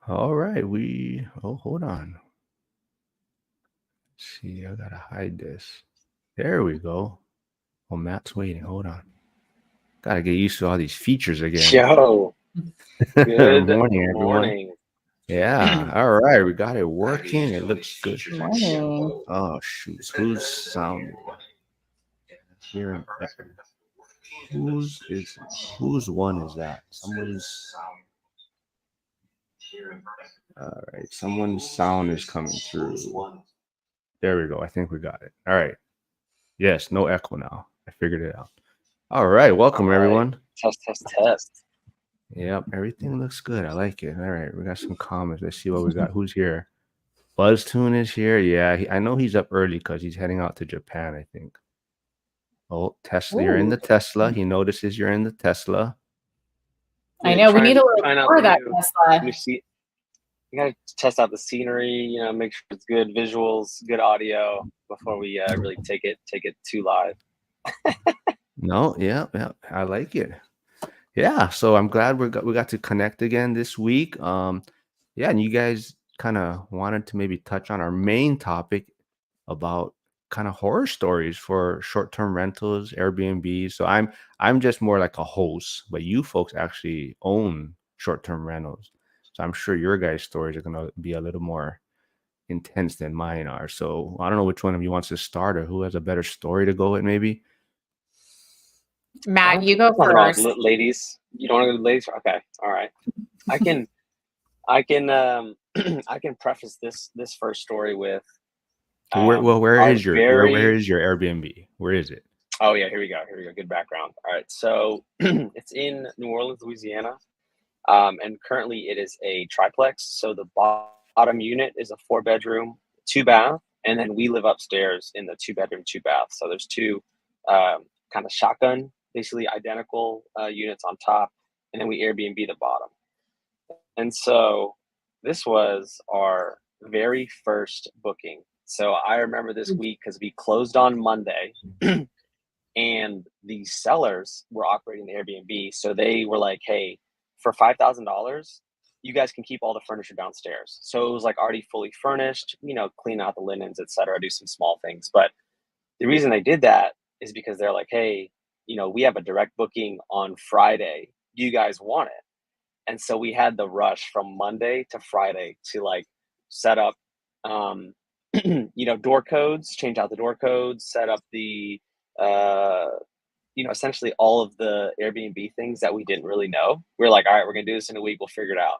All right, hold on. Let's see, I gotta hide this. There we go. Oh, Matt's waiting. Hold on. Gotta get used to all these features again. Yo, good Morning, everyone. morning. Yeah, all right, we got it working. It looks good. Good morning. Oh shoot, who's sound here? Whose is whose one is that? Someone's. All right, someone's sound is coming through. There we go. I think we got it. All right. Yes, no echo now. I figured it out. All right, welcome All right. everyone. Test. Yep, everything looks good. I like it. All right, we got some comments. Let's see what we got. Who's here? BuzzTune is here. Yeah, I know he's up early because he's heading out to Japan, I think. Oh, Tesla, you're in Ooh. the Tesla. He notices you're in the Tesla. I know we need a little Trying out tour of the that new Tesla. seat. You gotta test out the scenery. Make sure it's good visuals, good audio before we really take it too live. No, yeah, I like it. Yeah, so I'm glad we got to connect again this week. Yeah, and you guys kind of wanted to maybe touch on our main topic about kind of horror stories for short-term rentals, Airbnb. So I'm just more like a host, but you folks actually own short-term rentals. So I'm sure your guys' stories are gonna be a little more intense than mine are. So I don't know which one of you wants to start or who has a better story to go with, maybe. Matt, you go Nothing wrong with first. ladies. You don't want to go to ladies? Okay, all right. I can I can preface this first story with Where our is where very is your Airbnb? Where is it? oh yeah, here we go. Good background. All right, so it's in New Orleans, Louisiana. And currently it is a triplex. So the bottom unit is a 4-bedroom, 2-bath, and then we live upstairs in the 2-bedroom, 2-bath. So there's two kind of shotgun, basically identical units on top, and then we Airbnb the bottom. And so this was our very first booking. So I remember this week because we closed on Monday. And the sellers were operating the Airbnb. So they were like, hey, for $5,000, you guys can keep all the furniture downstairs. So it was like already fully furnished, clean out the linens, etc., do some small things. But the reason they did that is because they're like, hey, we have a direct booking on Friday. Do you guys want it? And so we had the rush from Monday to Friday to like set up, um, door codes, change out the door codes, set up the, uh, essentially all of the Airbnb things that we didn't really know. We're like, all right, we're gonna do this in a week. We'll figure it out.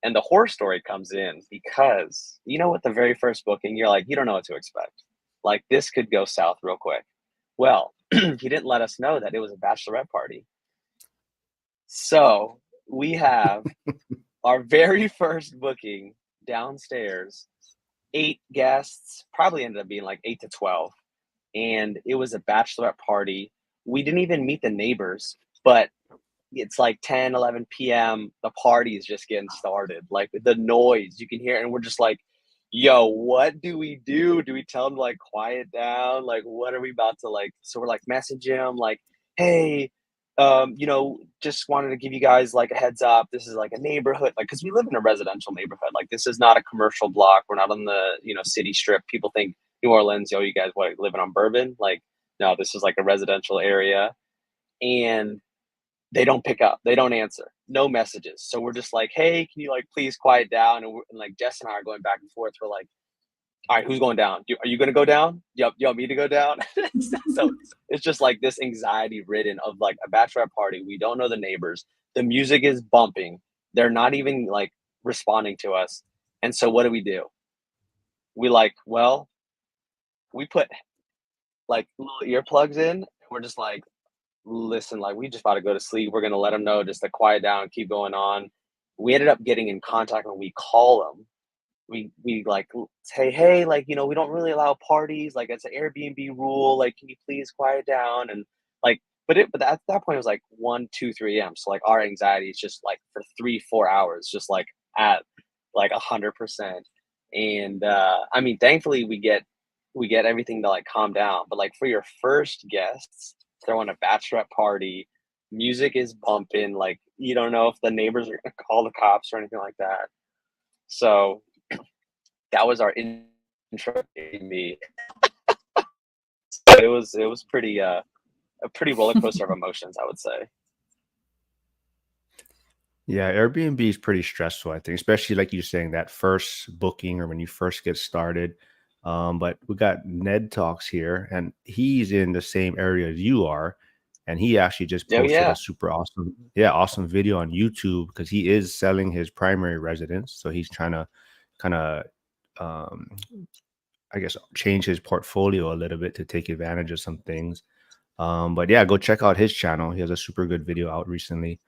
And the horror story comes in because with the very first booking, you're like, you don't know what to expect. Like this could go south real quick. Well, he didn't let us know that it was a bachelorette party. So we have our very first booking downstairs, 8 guests, probably ended up being like 8 to 12. And it was a bachelorette party. We didn't even meet the neighbors, but it's like 10, 11 p.m. The party is just getting started. Like the noise you can hear, and we're just like, yo, what do we do? Do we tell them to like quiet down? Like, what are we about to like? So we're like message him like, hey, just wanted to give you guys like a heads up. This is like a neighborhood, like, because we live in a residential neighborhood. Like, this is not a commercial block. We're not on the city strip. People think New Orleans, yo, you guys what living on Bourbon? Like, no, this is like a residential area, and they don't pick up. They don't answer. No messages. So we're just like, hey, can you like please quiet down? And like Jess and I are going back and forth. We're like, all right, who's going down? Are you going to go down? Yep, you want me to go down? So it's just like this anxiety ridden of like a bachelorette party. We don't know the neighbors. The music is bumping. They're not even like responding to us. And so what do? We like, well, we put like little earplugs in. And we're just like, listen, like we just about to go to sleep. We're gonna let them know just to quiet down and keep going on. We ended up getting in contact when we call them. We like say, hey, like we don't really allow parties. Like it's an Airbnb rule. Like, can you please quiet down? And like, but at that point it was like 1, 2, 3 a.m. So like our anxiety is just like for 3, 4 hours, just like at like 100%. And I mean, thankfully we get everything to like calm down. But like for your first guests throwing a bachelorette party, music is bumping, like you don't know if the neighbors are gonna call the cops or anything like that. So that was our intro to me. So it was pretty a pretty roller coaster of emotions, I would say. Yeah, Airbnb is pretty stressful, I think, especially like you saying that first booking or when you first get started. But we got Ned Talks here, and he's in the same area as you are, and he actually just Oh posted a yeah. super awesome, yeah, awesome video on YouTube because he is selling his primary residence, so he's trying to kind of, um, I guess, change his portfolio a little bit to take advantage of some things. But yeah, go check out his channel. He has a super good video out recently.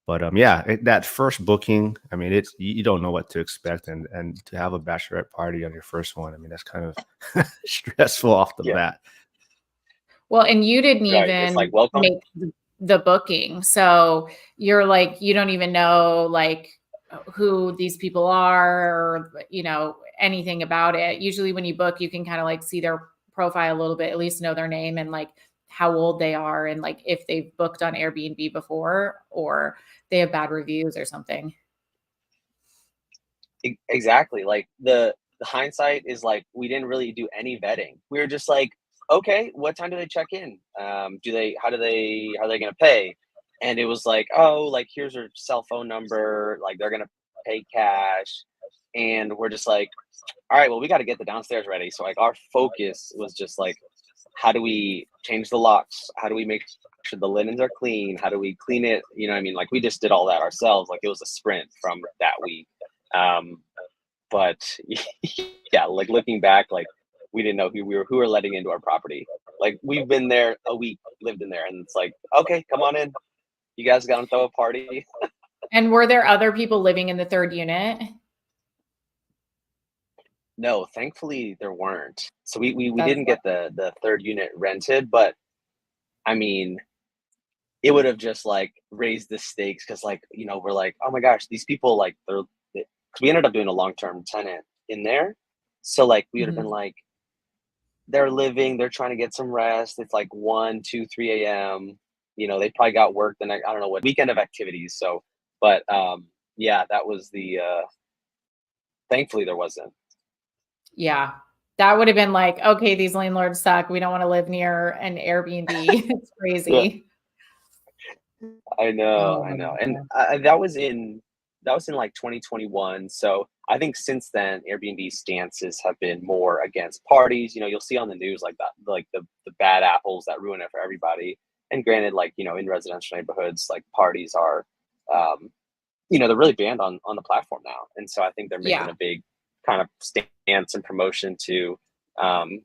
But yeah, that first booking, I mean, it's you don't know what to expect, and to have a bachelorette party on your first one, I mean, that's kind of stressful off the Yeah. bat. Well, and you didn't Right. It's like even welcome. make the booking. So you're like, you don't even know like who these people are or, you know, anything about it. Usually when you book, you can kind of like see their profile a little bit, at least know their name and like how old they are and like if they've booked on Airbnb before or they have bad reviews or something. Exactly. Like the hindsight is like we didn't really do any vetting. We were just like, okay, what time do they check in? Do they how are they gonna pay? And it was like, oh, like here's her cell phone number, like they're gonna pay cash. And we're just like, all right, well, we gotta get the downstairs ready. So like our focus was just like, how do we change the locks? How do we make sure the linens are clean? How do we clean it? You know what I mean? Like we just did all that ourselves. Like it was a sprint from that week. Um, but yeah, like looking back, like we didn't know who we were letting into our property. Like we've been there a week, lived in there, and it's like, okay, come on in. You guys got to throw a party. And were there other people living in the third unit? No, thankfully there weren't. So we That's didn't get the third unit rented, but I mean, it would have just like raised the stakes because like we're like, oh my gosh, these people like because we ended up doing a long-term tenant in there, so like we would have been Mhm. like they're living, they're trying to get some rest. It's like 1, 2, 3 a.m. They probably got work the next, I don't know what weekend of activities. So, but yeah, that was the thankfully there wasn't. Yeah. That would have been like, okay, these landlords suck. We don't want to live near an Airbnb. It's Yeah, crazy. I Oh, know. And man. that was in like 2021. So I think since then Airbnb stances have been more against parties. You'll see on the news like that, like the bad apples that ruin it for everybody. And granted, like, in residential neighborhoods, like parties are um, they're really banned on the platform now. And so I think they're making Yeah. a big kind of stance and promotion to kind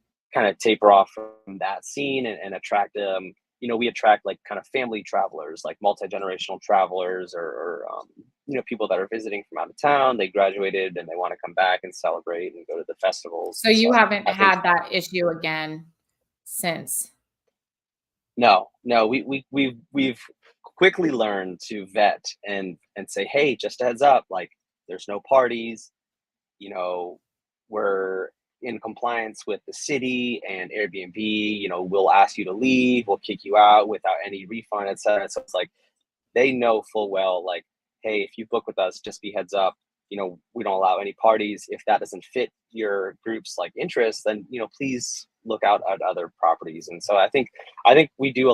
of taper off from that scene and attract we attract like kind of family travelers, like multi-generational travelers or people that are visiting from out of town. They graduated and they want to come back and celebrate and go to the festivals. So And so you haven't I think had that issue again since. no, we've quickly learned to vet and say, hey, just a heads up, like there's no parties, you know, we're in compliance with the city and Airbnb, we'll ask you to leave, we'll kick you out without any refund, etc. So it's like they know full well, like, hey, if you book with us, just be heads up. We don't allow any parties. If that doesn't fit your group's like interests, then please look out at other properties. And so I think we do at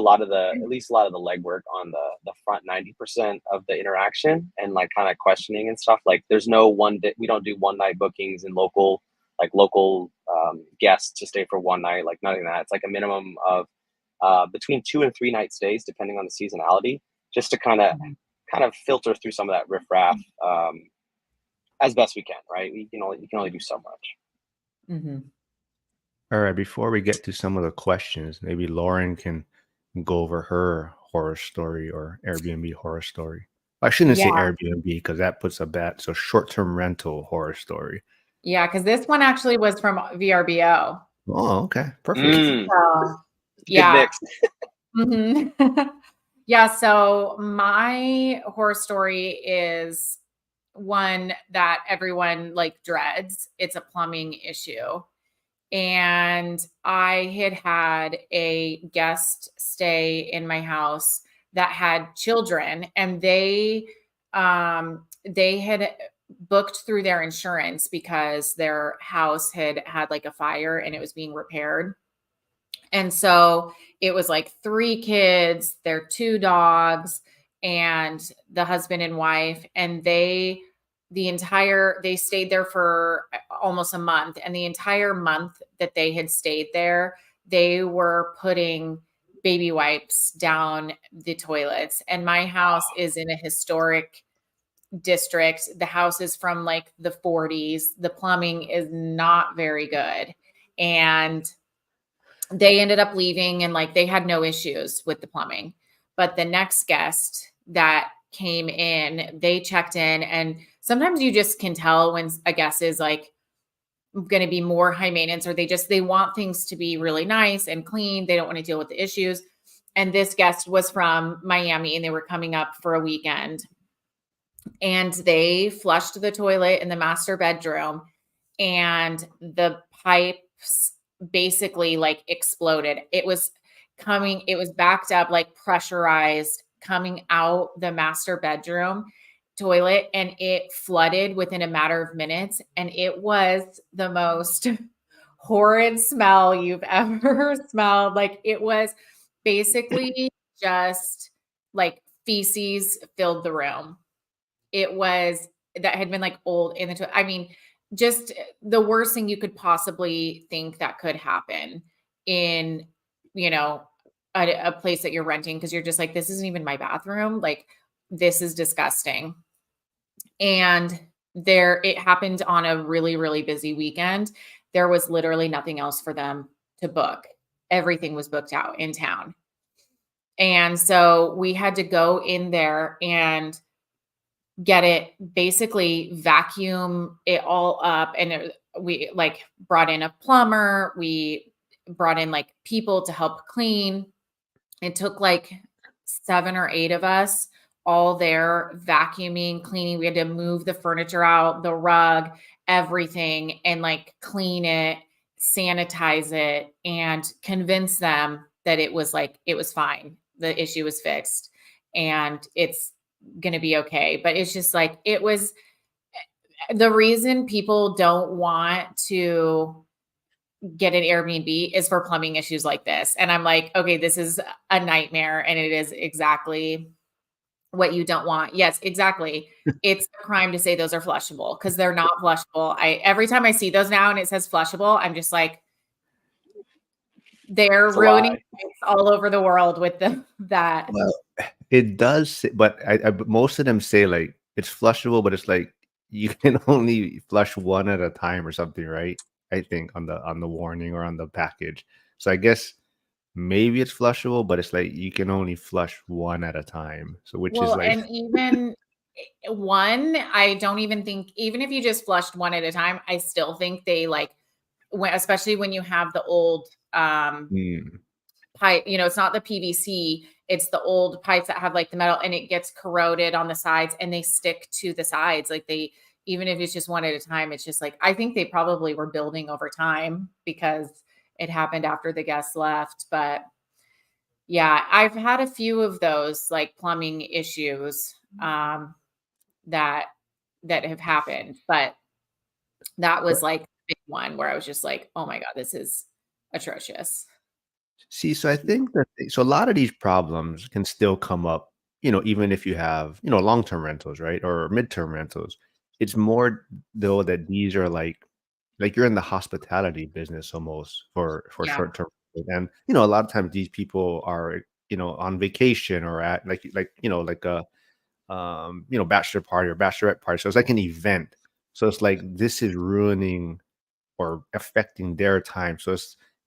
least a lot of the legwork on the front 90% of the interaction and like kind of questioning and stuff. Like there's no one day, we don't do one night bookings and local guests to stay for one night, like nothing like that. It's like a minimum of between 2 and 3 night stays, depending on the seasonality, just to kind of filter through some of that riffraff as best we can. Right? You can only do so much. Mhm. All right, before we get to some of the questions, maybe Lauren can go over her horror story or Airbnb horror story. I shouldn't say Yeah. Airbnb because that puts a bad, so short-term rental horror story. Yeah. Because this one actually was from VRBO. Oh, okay, perfect. Mm, So, good yeah. mix. Mhm. Yeah. So my horror story is one that everyone like dreads. It's a plumbing issue. And I had a guest stay in my house that had children and they had booked through their insurance because their house had like a fire and it was being repaired. And so it was like 3 kids, their 2 dogs, and the husband and wife. And they stayed there for almost a month. And the entire month that they had stayed there, they were putting baby wipes down the toilets. And my house is in a historic district. The house is from like the 40s. The plumbing is not very good. And they ended up leaving and like they had no issues with the plumbing. But the next guest that came in, they checked in, and sometimes you just can tell when a guest is like going to be more high maintenance, or they want things to be really nice and clean. They don't want to deal with the issues. And this guest was from Miami and they were coming up for a weekend, and they flushed the toilet in the master bedroom, and the pipes basically like exploded. It was backed up, like pressurized, coming out the master bedroom toilet, and it flooded within a matter of minutes. And it was the most horrid smell you've ever smelled. Like, it was basically just like feces filled the room. It was that had been like old in the I mean, just the worst thing you could possibly think that could happen in, you know, a place that you're renting, because you're just like, this isn't even my bathroom. Like, this is disgusting. And it happened on a really, really busy weekend. There was literally nothing else for them to book. Everything was booked out in town. And so we had to go in there and get it, basically vacuum it all up. And we like brought in a plumber. We brought in like people to help clean. It took like 7 or 8 of us all there vacuuming, cleaning. We had to move the furniture out, the rug, everything, and like clean it, sanitize it, and convince them that it was fine. The issue was fixed and it's going to be okay. But it's just like, it was the reason people don't want to get an Airbnb is for plumbing issues like this. And I'm like, okay, this is a nightmare. And it is exactly what you don't want. Yes, exactly. It's a crime to say those are flushable, because they're not flushable. Every time I see those now and it says flushable, I'm just like, they're ruining all over the world with that. Well, it does, but but most of them say like it's flushable, but it's like you can only flush one at a time or something, right? I think on the warning or on the package. So I guess maybe it's flushable, but it's like you can only flush one at a time. So which is Well, like and even one, I don't even think, even if you just flushed one at a time, I still think they like, especially when you have the old mm, pipe, it's not the PVC, it's the old pipes that have like the metal, and it gets corroded on the sides and they stick to the sides. Like, even if it's just one at a time, it's just like, I think they probably were building over time because it happened after the guests left. But yeah, I've had a few of those like plumbing issues that have happened, but that was like a big one where I was just like, oh my God, this is atrocious. see, so I think that so a lot of these problems can still come up, even if you have, long-term rentals, right? Or midterm rentals. It's more though that these are like you're in the hospitality business almost for Yeah. short term. And a lot of times these people are, on vacation or at like a bachelor party or bachelorette party. So it's like an event. So it's like this is ruining or affecting their time. So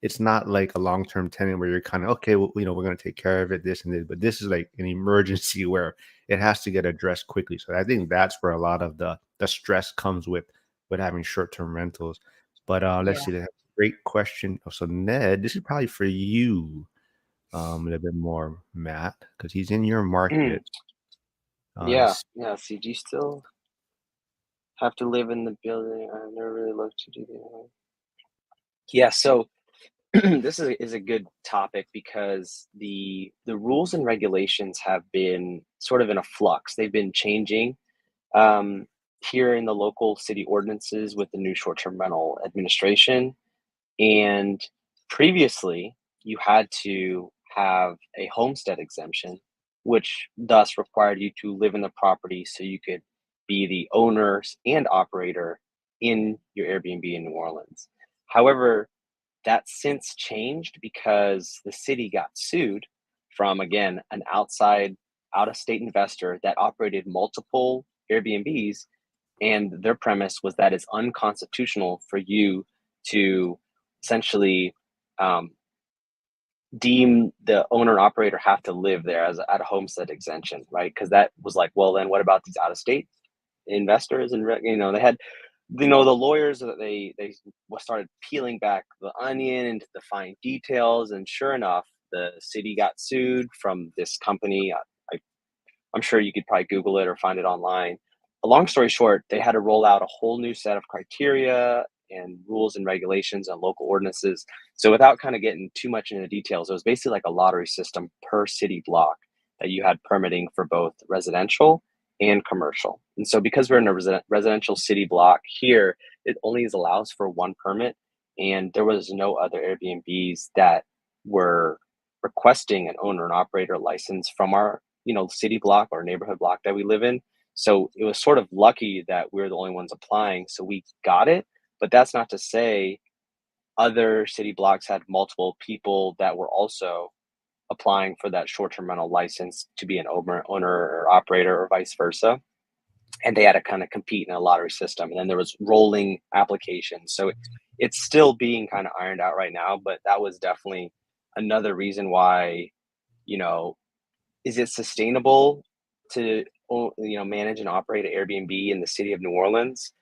it's not like a long-term tenant where you're kind of okay, well, we're going to take care of it, this and this, but this is like an emergency where it has to get addressed quickly. So I think that's where a lot of the stress comes with having short-term rentals. But let's Yeah. see, that's a great question. Oh, so Ned, this is probably for you a little bit more, Matt, because he's in your market. Yeah, Let's yeah. See, do you still have to live in the building? I've never really looked to do that. Yeah, so this is a good topic because the rules and regulations have been sort of in a flux. They've been changing. Um, here in the local city ordinances with the new short-term rental administration. And previously, you had to have a homestead exemption, which thus required you to live in the property so you could be the owners and operator in your Airbnb in New Orleans. However, that's since changed because the city got sued from, again, an out of state investor that operated multiple Airbnbs. And their premise was that it's unconstitutional for you to essentially um, deem the owner and operator have to live there as at a homestead exemption, right? Because that was like, well, then what about these out of state investors? And they had, the lawyers that they started peeling back the onion into the fine details, and sure enough, the city got sued from this company. I'm sure you could probably Google it or find it online. A long story short, they had to roll out a whole new set of criteria and rules and regulations and local ordinances. So without kind of getting too much into the details, it was basically like a lottery system per city block that you had permitting for both residential and commercial. And so because we're in a residential city block here, it only allows for one permit. And there was no other Airbnbs that were requesting an owner and operator license from our city block or neighborhood block that we live in. So it was sort of lucky that we were the only ones applying, so we got it. But that's not to say other city blocks had multiple people that were also applying for that short-term rental license to be an owner or operator, or vice versa. And they had to kind of compete in a lottery system. And then there was rolling applications. So it's still being kind of ironed out right now, but that was definitely another reason why, is it sustainable to manage and operate an Airbnb in the city of New Orleans?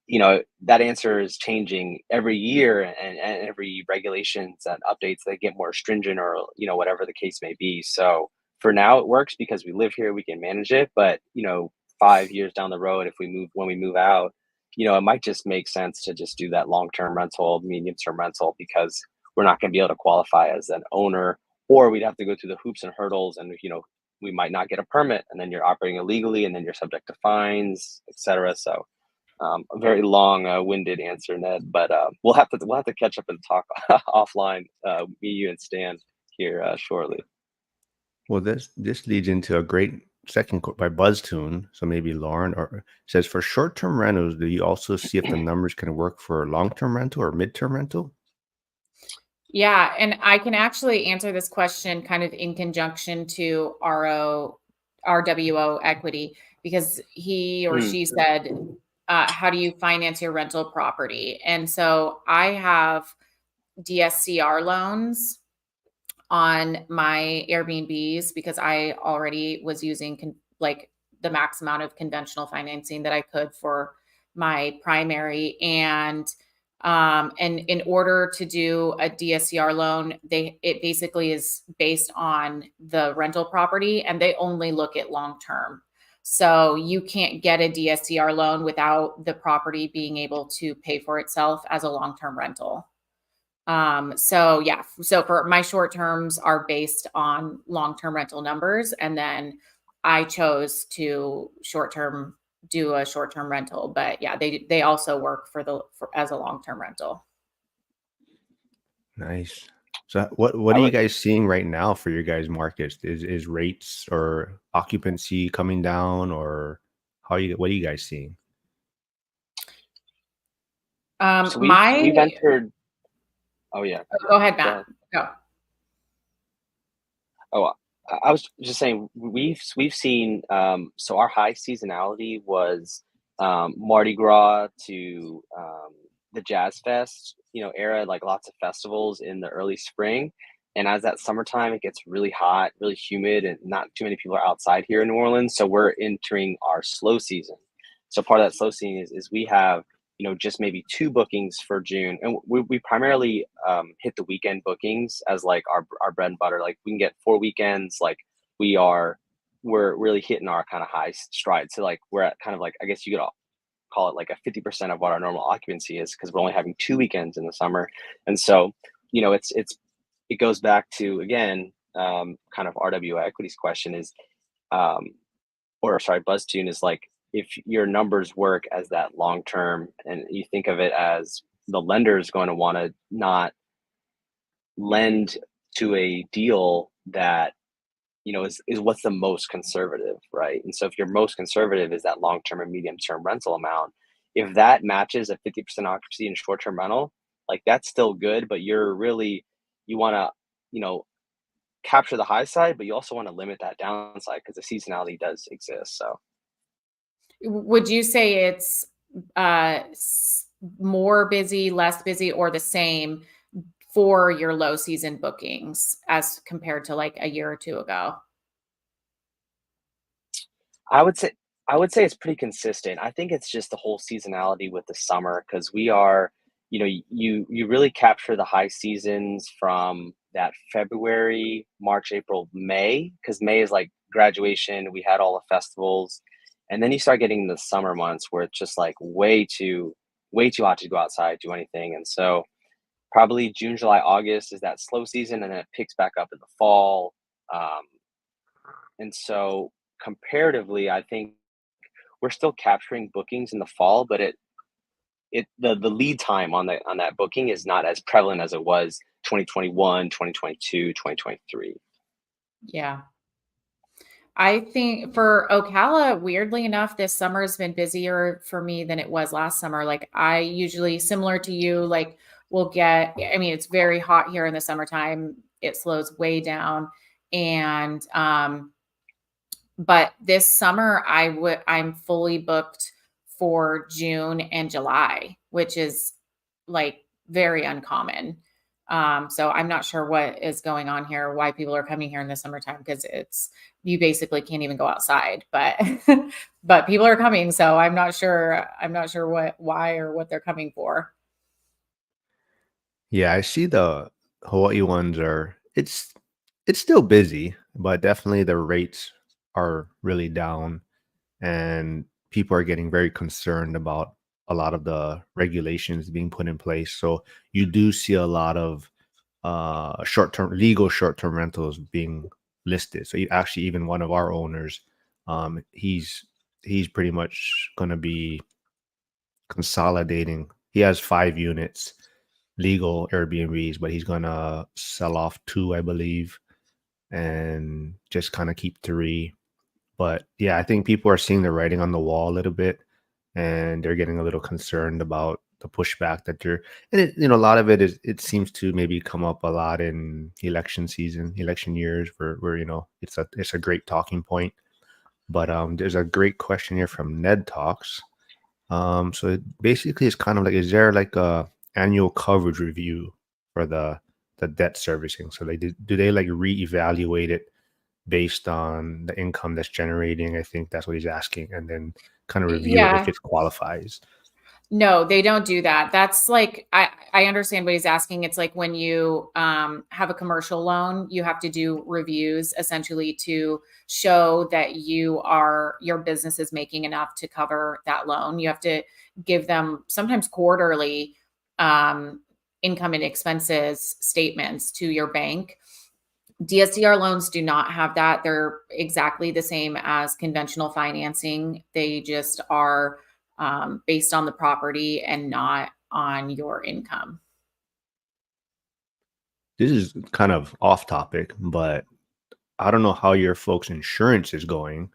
That answer is changing every year, and every regulations and updates that get more stringent, or whatever the case may be. So for now it works because we live here, we can manage it. But 5 years down the road, when we move out, it might just make sense to just do that long-term rental, medium-term rental, because we're not going to be able to qualify as an owner, or we'd have to go through the hoops and hurdles, and we might not get a permit, and then you're operating illegally, and then you're subject to fines, etc. So a very long-winded answer, Ned, but we'll have to catch up and talk offline, me, you, and Stan here shortly. Well, this leads into a great second quote by BuzzTune. So maybe Lauren or says, for short-term rentals, do you also see if the numbers can work for long-term rental or mid-term rental? Yeah, and I can actually answer this question kind of in conjunction to RWO equity, because he or she said, how do you finance your rental property? And so I have DSCR loans on my Airbnbs because I already was using the max amount of conventional financing that I could for my primary. And in order to do a DSCR loan, it basically is based on the rental property, and they only look at long term. So you can't get a DSCR loan without the property being able to pay for itself as a long-term rental. So for my short terms are based on long-term rental numbers. And then I chose to do a short-term rental, but yeah, they also work as a long-term rental. Nice. So what are you guys seeing right now for your guys' markets? Is rates or occupancy coming down, or what are you guys seeing? So we've entered. Oh yeah. Go ahead, Matt. Go. Oh, I was just saying we've seen. So our high seasonality was Mardi Gras to the Jazz Fest, era, like lots of festivals in the early spring. And as that summertime, it gets really hot, really humid, and not too many people are outside here in New Orleans. So we're entering our slow season. So part of that slow season is we have, just maybe 2 bookings for June. And we primarily hit the weekend bookings as like our bread and butter. Like we can get 4 weekends. Like we're really hitting our kind of high stride. So like we're at kind of like, I guess you could call it like a 50% of what our normal occupancy is, because we're only having 2 weekends in the summer. And so, it goes back to, again, kind of RWO equities question is, BuzzTune is like, if your numbers work as that long term and you think of it as the lender is going to want to not lend to a deal that is what's the most conservative, right? And so if your most conservative is that long-term and medium-term rental amount, if that matches a 50% occupancy in short-term rental, like that's still good, but you want to, you know, capture the high side, but you also want to limit that downside because the seasonality does exist. So Would you say it's more busy, less busy, or the same for your low season bookings as compared to like a year or two ago? I would say I would say it's pretty consistent. I think it's just the whole seasonality with the summer because we are, you really capture the high seasons from that February, March, April, May, because May is like graduation. We had all the festivals, and then you start getting the summer months where it's just like way too hot to go outside, do anything. And so probably June, July, August is that slow season, and then it picks back up in the fall. Um, and so comparatively, I think we're still capturing bookings in the fall, but the lead time on that booking is not as prevalent as it was 2021, 2022, 2023. Yeah. I think for Ocala, weirdly enough, this summer has been busier for me than it was last summer. Like I usually, similar to you, like will get, I mean, it's very hot here in the summertime. It slows way down. And but this summer I'm fully booked for June and July, which is like very uncommon. So I'm not sure what is going on here, why people are coming here in the summertime, because you basically can't even go outside, but but people are coming. So I'm not sure why or what they're coming for. Yeah, I see the Hawaii ones are it's still busy, but definitely the rates are really down and people are getting very concerned about a lot of the regulations being put in place. So you do see a lot of short-term rentals being listed. So you actually even one of our owners, he's pretty much going to be consolidating. He has 5 units legal Airbnbs, but he's gonna sell off two, I believe, and just kind of keep three. But yeah, I think people are seeing the writing on the wall a little bit, and they're getting a little concerned about the pushback that they're. And a lot of it seems to maybe come up a lot in election season, election years, where it's a great talking point. But there's a great question here from Ned Talks. So it basically is kind of like, is there like a annual coverage review for the debt servicing? So do they like reevaluate it based on the income that's generating? I think that's what he's asking, and then kind of review it if Yeah. it qualifies. No, they don't do that. That's like I understand what he's asking. It's like when you have a commercial loan, you have to do reviews essentially to show that your business is making enough to cover that loan. You have to give them sometimes quarterly um, income and expenses statements to your bank. DSCR loans do not have that. They're exactly the same as conventional financing. They just are based on the property and not on your income. This is kind of off topic, but I don't know how your folks' insurance is going.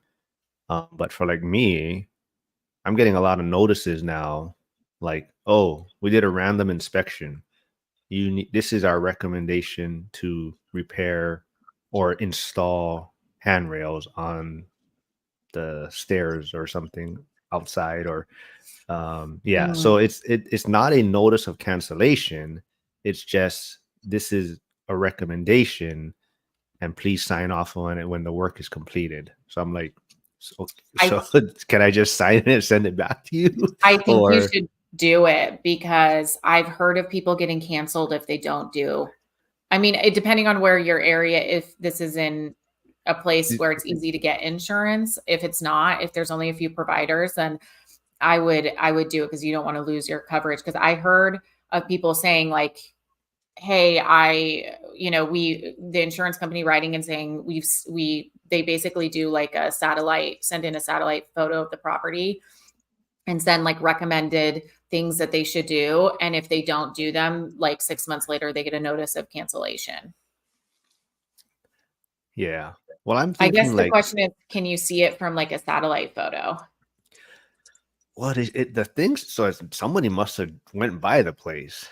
But for like me, I'm getting a lot of notices now, like, oh, we did a random inspection. This is our recommendation to repair or install handrails on the stairs or something outside, or yeah. Mm. So it's not a notice of cancellation. It's just, this is a recommendation, and please sign off on it when the work is completed. So I'm like, so, I so can I just sign it and send it back to you? I think you Or should do it because I've heard of people getting canceled if they don't do. I mean, depending on where your area, if this is in a place where it's easy to get insurance, if it's not, if there's only a few providers, then I would do it because you don't want to lose your coverage. Because I heard of people saying like, hey, the insurance company writing and saying we they basically do like send in a satellite photo of the property and send like recommended things that they should do. And if they don't do them, like 6 months later, they get a notice of cancellation. Yeah. Well, I'm I guess thinking the like, question is, can you see it from like a satellite photo? what is it? The things. So somebody must have went by the place.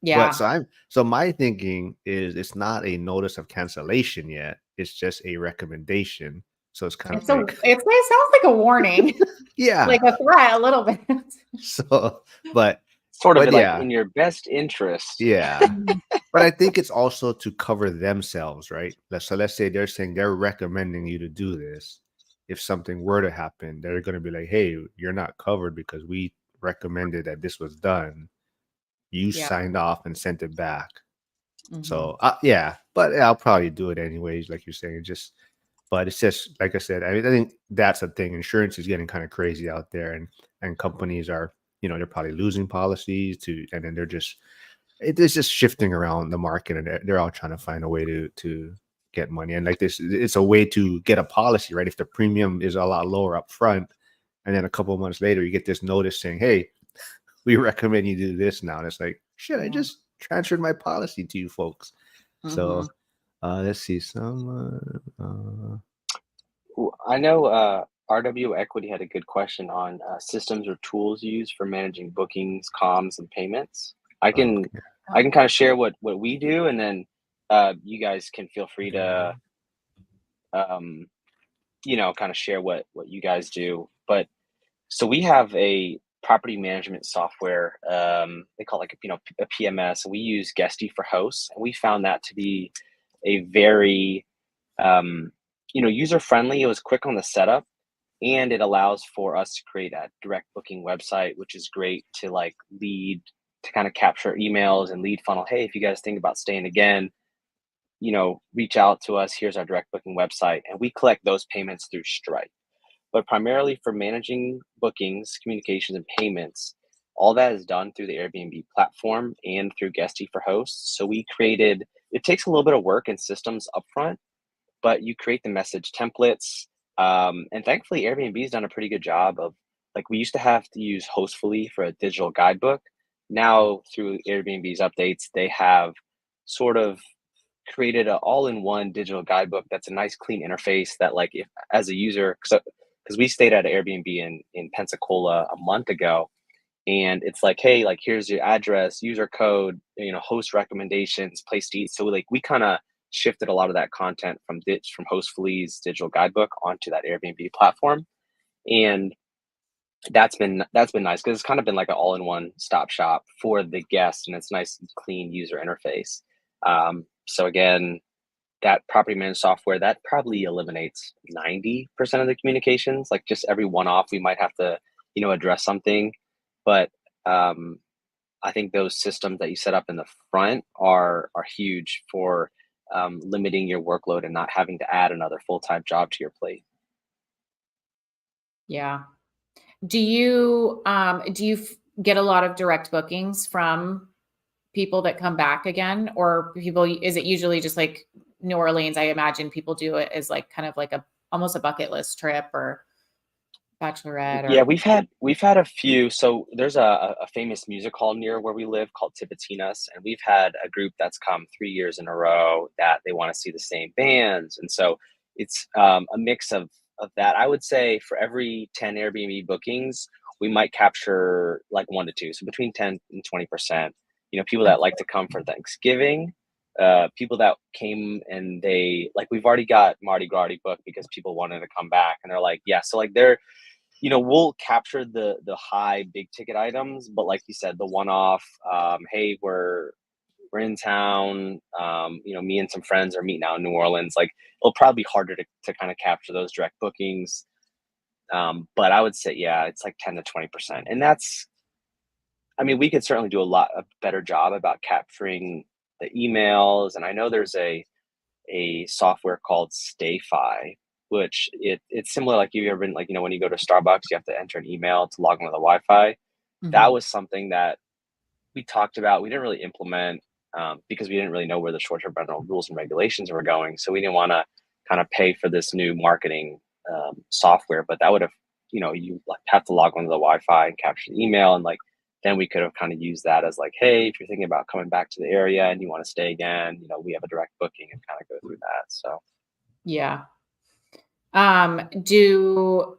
But Yeah. so my thinking is it's not a notice of cancellation yet. It's just a recommendation. So it's kind of like, It sounds like a warning, yeah. like a threat a little bit. So, but Sort of like yeah, in your best interest. yeah. But I think it's also to cover themselves, right? So let's say they're saying they're recommending you to do this. If something were to happen, they're going to be like, "Hey, you're not covered because we recommended that this was done. You Yeah. signed off and sent it back." Mhm. So, yeah, but I'll probably do it anyways, like you're saying. But it's just like I said. I mean, I think that's the thing. Insurance is getting kind of crazy out there, and companies are, they're probably losing policies and then they're just it is just shifting around the market, and they're all trying to find a way to get money. And like this, it's a way to get a policy, right? If the premium is a lot lower up front, and then a couple of months later, you get this notice saying, "Hey, we recommend you do this now." And it's like, shit, I just transferred my policy to you folks. Mhm. So let's see some. I know RW Equity had a good question on systems or tools used for managing bookings, comms, and payments. I can Okay. I can kind of share what we do, and then you guys can feel free to um, kind of share what you guys do. But so we have a property management software. They call it like a PMS. We use Guesty for hosts, and we found that to be a very user friendly. It was quick on the setup, and it allows for us to create a direct booking website, which is great to like lead to kind of capture emails and lead funnel. Hey, if you guys think about staying again, reach out to us. Here's our direct booking website, and we collect those payments through Stripe. But primarily for managing bookings, communications, and payments, all that is done through the Airbnb platform and through Guesty for hosts. So it takes a little bit of work and systems upfront, but you create the message templates. And thankfully, Airbnb has done a pretty good job of, like, we used to have to use Hostfully for a digital guidebook. Now, through Airbnb's updates, they have sort of created an all-in-one digital guidebook that's a nice, clean interface that, like, if as a user, because we stayed at an Airbnb in Pensacola a month ago, and it's like, hey, like, here's your address, user code, host recommendations, place to eat. So like we kind of shifted a lot of that content from Hostfully's digital guidebook onto that Airbnb platform, and that's been nice because it's kind of been like an all-in-one stop shop for the guest, and it's nice, clean user interface. So again, that property management software that probably eliminates 90% of the communications. Like just every one-off, we might have to address something, but I think those systems that you set up in the front are huge for limiting your workload and not having to add another full-time job to your plate. Yeah. Do you get a lot of direct bookings from people that come back again, or is it usually just like New Orleans? I imagine people do it as like kind of like almost a bucket list trip or bachelorette Yeah, or we've had a few. So there's a famous music hall near where we live called Tipitinas, and we've had a group that's come 3 years in a row that they want to see the same bands, and so it's a mix of that. I would say for every 10 Airbnb bookings, we might capture like 1 to 2, so between 10 and 20%. People that like to come for Thanksgiving, people that came and we've already got Mardi Gras booked because people wanted to come back, and they're like, yeah, so like we'll capture the high big ticket items, but like you said, the one-off, hey, we're in town, me and some friends are meeting out in New Orleans, like it'll probably be harder to kind of capture those direct bookings. But I would say, yeah, it's like 10 to 20%. And we could certainly do a better job about capturing the emails. And I know there's a software called StayFi, which it's similar. Like, you've ever been, like, when you go to Starbucks, you have to enter an email to log into the Wi-Fi. That Mhm. was something that we talked about. We didn't really implement because we didn't really know where the short-term rental rules and regulations were going. So we didn't want to kind of pay for this new marketing software, but that would have, you like have to log onto the Wi-Fi and capture the email, and like then we could have kind of used that as like, hey, if you're thinking about coming back to the area and you want to stay again, we have a direct booking, and kind of go through that. So Yeah. Do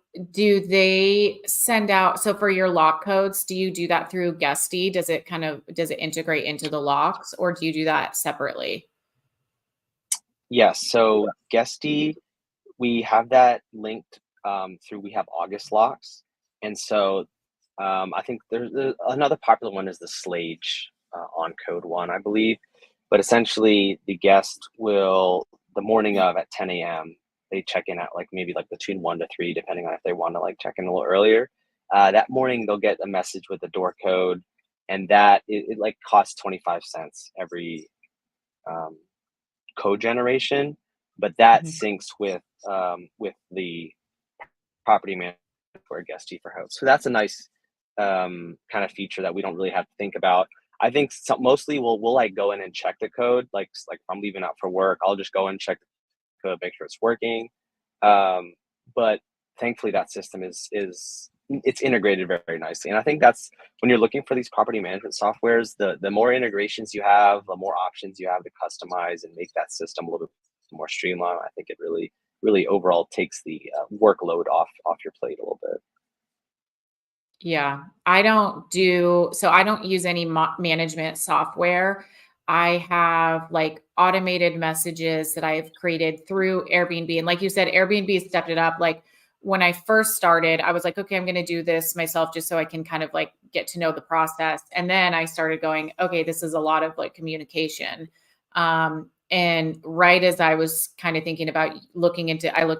they send out, so for your lock codes, do you do that through Guesty? Does it integrate into the locks, or do you do that separately? yes, so Guesty, we have that linked through, we have August locks. And so I think there's another popular one is the Slage on code one, I believe. But essentially, the guest will, the morning of at 10 a.m., they check in at like maybe like between 1 to 3, depending on if they want to like check in a little earlier. That morning, they'll get a message with the door code, and that it like costs 25 cents every um, code generation, but that Mhm. syncs with the property manager for a guest for host. So that's a nice kind of feature that we don't really have to think about. I think mostly we'll like go in and check the code. Like if I'm leaving out for work, I'll just go and check the code, make sure it's working. But thankfully that system is it's integrated very, very nicely. And I think that's when you're looking for these property management softwares, the more integrations you have, the more options you have to customize and make that system a little bit more streamlined. I think it really overall takes the workload off your plate a little bit. Yeah, I don't use any management software. I have like automated messages that I've created through Airbnb. And like you said, Airbnb stepped it up. Like when I first started, I was like, okay, I'm going to do this myself just so I can kind of like get to know the process. And then I started going, okay, this is a lot of like communication. And right as I was kind of thinking about I looked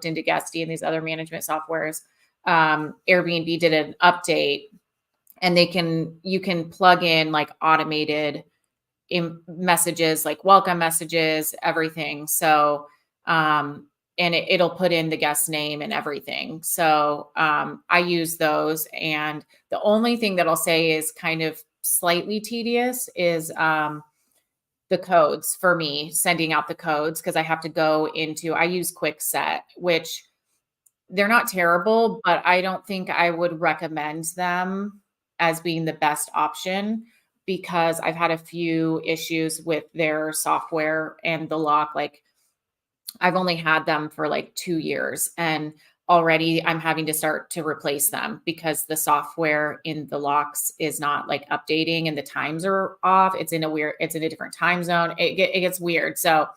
into Guesty and these other management softwares. Airbnb did an update, and you can plug in like automated messages, like welcome messages, everything. So, and it'll put in the guest name and everything. So, I use those. And the only thing that I'll say is kind of slightly tedious is, the codes for me, sending out the codes. Cause I have to I use Quickset, which they're not terrible, but I don't think I would recommend them as being the best option, because I've had a few issues with their software and the lock. Like I've only had them for like 2 years, and already I'm having to start to replace them because the software in the locks is not like updating and the times are off. It's in a different time zone. It gets weird. So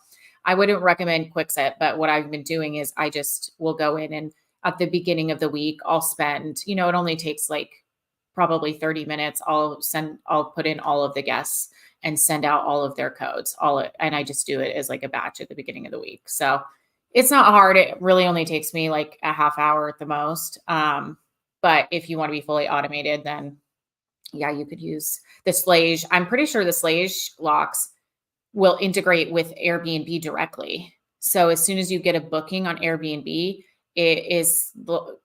I wouldn't recommend Quickset, but what I've been doing is I just will go in, and at the beginning of the week, I'll spend, it only takes like probably 30 minutes. I'll put in all of the guests and send out all of their codes, and I just do it as like a batch at the beginning of the week. So it's not hard. It really only takes me like a half hour at the most. But if you want to be fully automated, then yeah, you could use the Slage. I'm pretty sure the Slage locks will integrate with Airbnb directly. So as soon as you get a booking on Airbnb, it is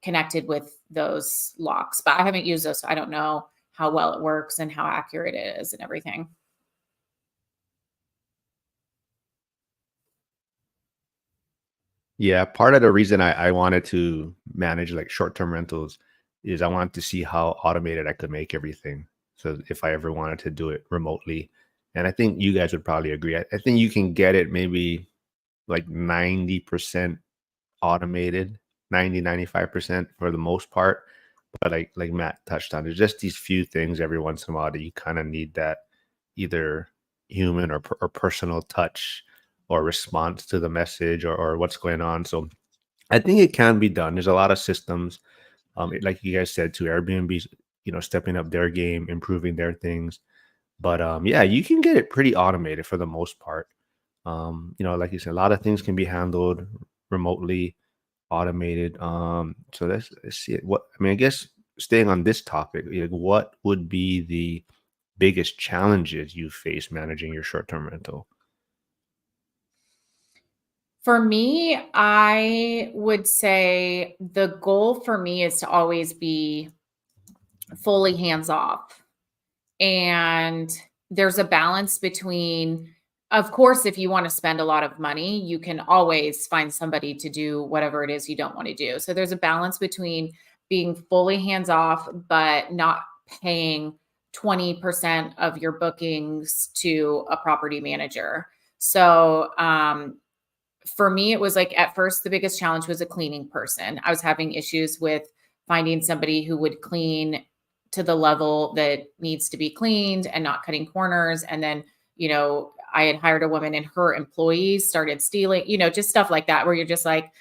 connected with those locks. But I haven't used those, so I don't know how well it works and how accurate it is and everything. Yeah, part of the reason I wanted to manage like short-term rentals is I wanted to see how automated I could make everything. So if I ever wanted to do it remotely, and I think you guys would probably agree. I think you can get it maybe like 90% automated, 95% for the most part. But like Matt touched on, there's just these few things every once in a while that you kind of need that either human or personal touch or response to the message or what's going on. So I think it can be done. There's a lot of systems, like you guys said, to Airbnb's, stepping up their game, improving their things. But yeah, you can get it pretty automated for the most part. Like you said, a lot of things can be handled remotely, automated. So let's see it. What I mean, I guess staying on this topic, like what would be the biggest challenges you face managing your short-term rental? For me, I would say the goal for me is to always be fully hands off. And there's a balance between of course, if you want to spend a lot of money, you can always find somebody to do whatever it is you don't want to do. So there's a balance between being fully hands off, but not paying 20% of your bookings to a property manager. So, for me, it was like at first, the biggest challenge was a cleaning person. I was having issues with finding somebody who would clean to the level that needs to be cleaned and not cutting corners. And then, I had hired a woman and her employees started stealing, just stuff like that, where you're just like,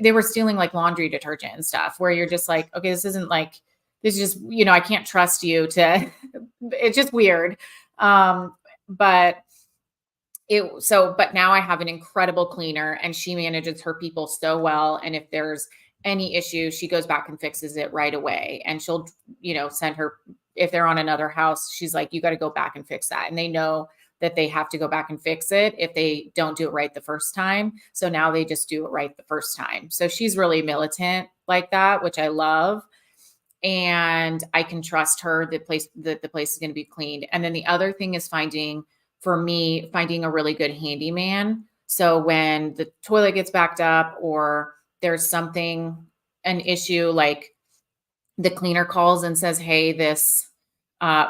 they were stealing like laundry detergent and stuff, where you're just like, okay, this isn't like, this is just, I can't trust you to, it's just weird. But but now I have an incredible cleaner and she manages her people so well. And if there's any issue, she goes back and fixes it right away. And she'll, send her, if they're on another house, she's like, you got to go back and fix that. And they know that they have to go back and fix it if they don't do it right the first time. So now they just do it right the first time. So she's really militant like that, which I love. And I can trust her that the place is going to be cleaned. And then the other thing is finding a really good handyman. So when the toilet gets backed up or there's an issue, like the cleaner calls and says, hey, this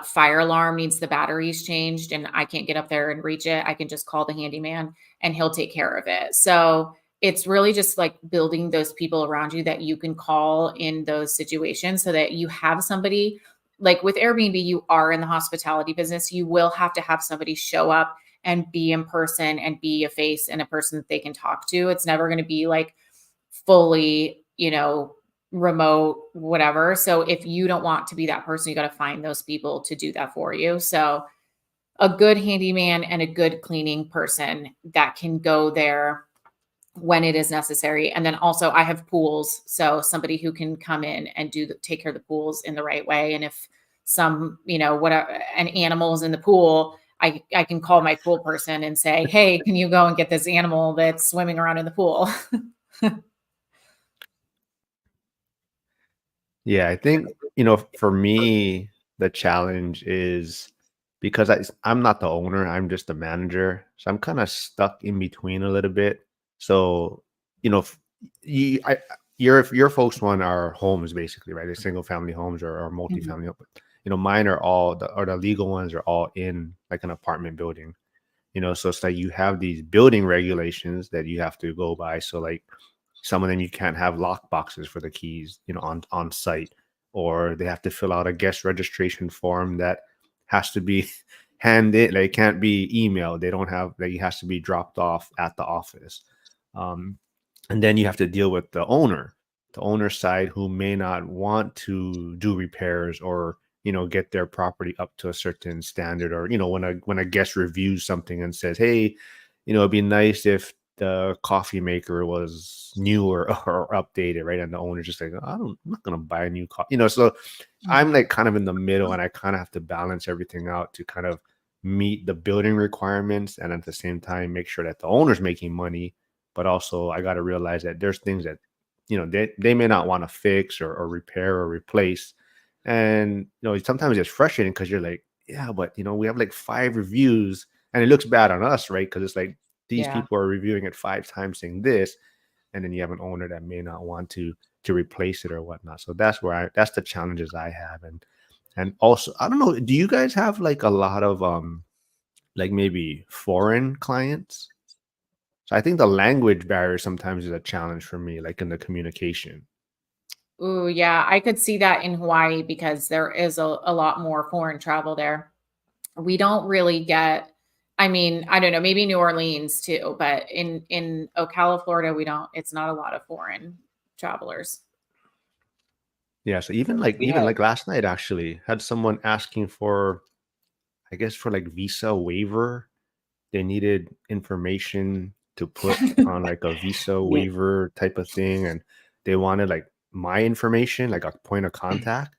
fire alarm needs the batteries changed and I can't get up there and reach it, I can just call the handyman and he'll take care of it. So it's really just like building those people around you that you can call in those situations so that you have somebody. Like with Airbnb, you are in the hospitality business. You will have to have somebody show up and be in person and be a face and a person that they can talk to. It's never going to be like fully, remote, whatever. So if you don't want to be that person, you got to find those people to do that for you. So a good handyman and a good cleaning person that can go there when it is necessary. And then also I have pools. So somebody who can come in and take care of the pools in the right way. And if whatever, an animal is in the pool, I can call my pool person and say, hey, can you go and get this animal that's swimming around in the pool? Yeah, I think, for me, the challenge is because I'm not the owner, I'm just the manager. So I'm kind of stuck in between a little bit. So, if you, I, your folks one are homes basically, right? They're single family homes or multi-family. But, mine are the legal ones are all in like an apartment building. So it's like you have these building regulations that you have to go by. So like some of them you can't have lock boxes for the keys, on site, or they have to fill out a guest registration form that has to be handed. Like, it can't be emailed. They don't have like, it has to be dropped off at the office. And then you have to deal with the owner side, who may not want to do repairs or get their property up to a certain standard, or when a guest reviews something and says, hey, it'd be nice if the coffee maker was new or updated, right? And the owner's just like, I'm not gonna buy a new coffee, so I'm like kind of in the middle, and I kind of have to balance everything out to kind of meet the building requirements and at the same time make sure that the owner's making money. But also I got to realize that there's things that they may not want to fix or repair or replace. And sometimes it's frustrating because you're like, yeah, but we have like 5 reviews and it looks bad on us, right? Because it's like these Yeah. people are reviewing it 5 times saying this, and then you have an owner that may not want to replace it or whatnot. So that's the challenges I have. And also, I don't know, do you guys have like a lot of like maybe foreign clients? So I think the language barrier sometimes is a challenge for me, like in the communication. Ooh, yeah, I could see that in Hawaii because there is a lot more foreign travel there. We don't really get, I mean, I don't know, maybe New Orleans too, but in Ocala, Florida, it's not a lot of foreign travelers. Yeah, so We even have like last night actually had someone asking for, I guess, for like visa waiver. They needed information to put on like a visa me. waiver type of thing, and they wanted like my information, like a point of contact.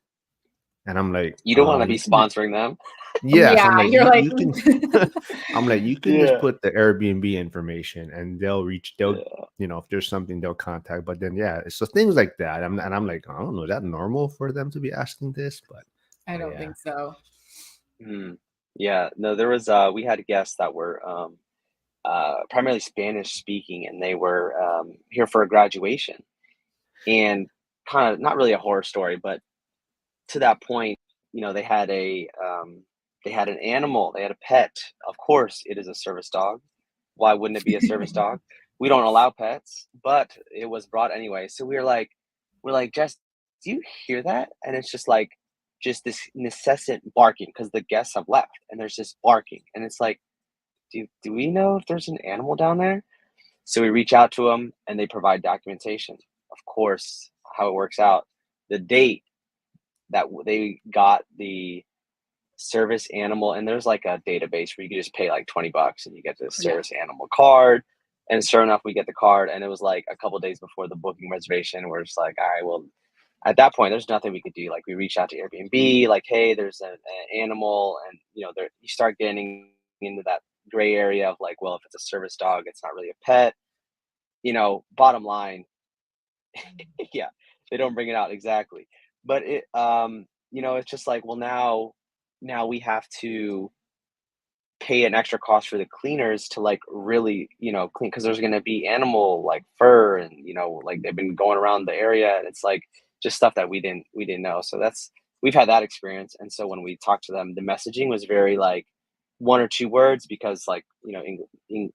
And I'm like, You don't want to you be can, sponsoring them. yeah. So Yeah, I'm like, you're like, you can, I'm like, you can just Yeah. put the Airbnb information, and they'll, Yeah. if there's something they'll contact. But then, yeah, so things like that. I'm like, I don't know, is that normal for them to be asking this? I But don't yeah. think so. Mhm. Yeah. No, there was we had guests that were primarily Spanish speaking, and they were here for a graduation. And kind of not really a horror story, but to that point, they had an animal, they had a pet. Of course, it is a service dog. Why wouldn't it be a service dog? We don't allow pets, but it was brought anyway. So we're like, Jess, do you hear that? And it's just like, just this incessant barking because the guests have left, and there's just barking, and it's like, do we know if there's an animal down there? So we reach out to them, and they provide documentation. Of course, how it works out, the date that they got the service animal, and there's like a database where you can just pay like $20 and you get this service animal card. And sure enough, we get the card, and it was like a couple days before the booking reservation. We're just like, all right, well, at that point, there's nothing we could do. Like, we reach out to Airbnb, like, hey, there's an animal, and there you start getting into that gray area of like, well, if it's a service dog, it's not really a pet. Bottom line, yeah, they don't bring it out exactly. But it's just like, well, now we have to pay an extra cost for the cleaners to like really, clean, because there's going to be animal like fur, and like they've been going around the area, and it's like just stuff that we didn't know. So we've had that experience. And so when we talked to them, the messaging was very like one or two words, because like they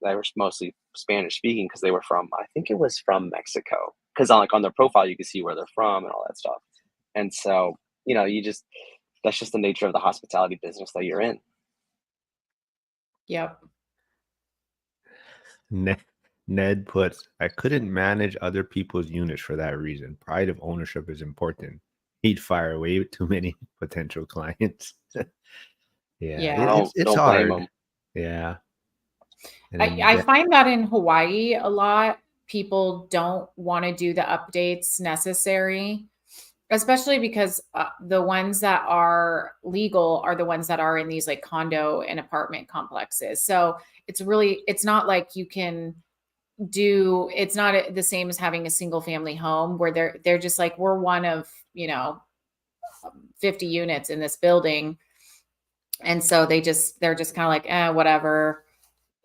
were mostly Spanish speaking, because they were I think it was from Mexico, because on their profile you can see where they're from and all that stuff. And so that's just the nature of the hospitality business that you're in. Yep. Ned puts, I couldn't manage other people's units for that reason. Pride of ownership is important. He'd fire way too many potential clients. Yeah. It's don't blame hard. them. Yeah. I find that in Hawaii a lot, people don't want to do the updates necessary, especially because the ones that are legal are the ones that are in these like condo and apartment complexes. So it's not like you can it's not the same as having a single family home where they're just like, we're one of 50 units in this building, and so they're just kind of like, whatever.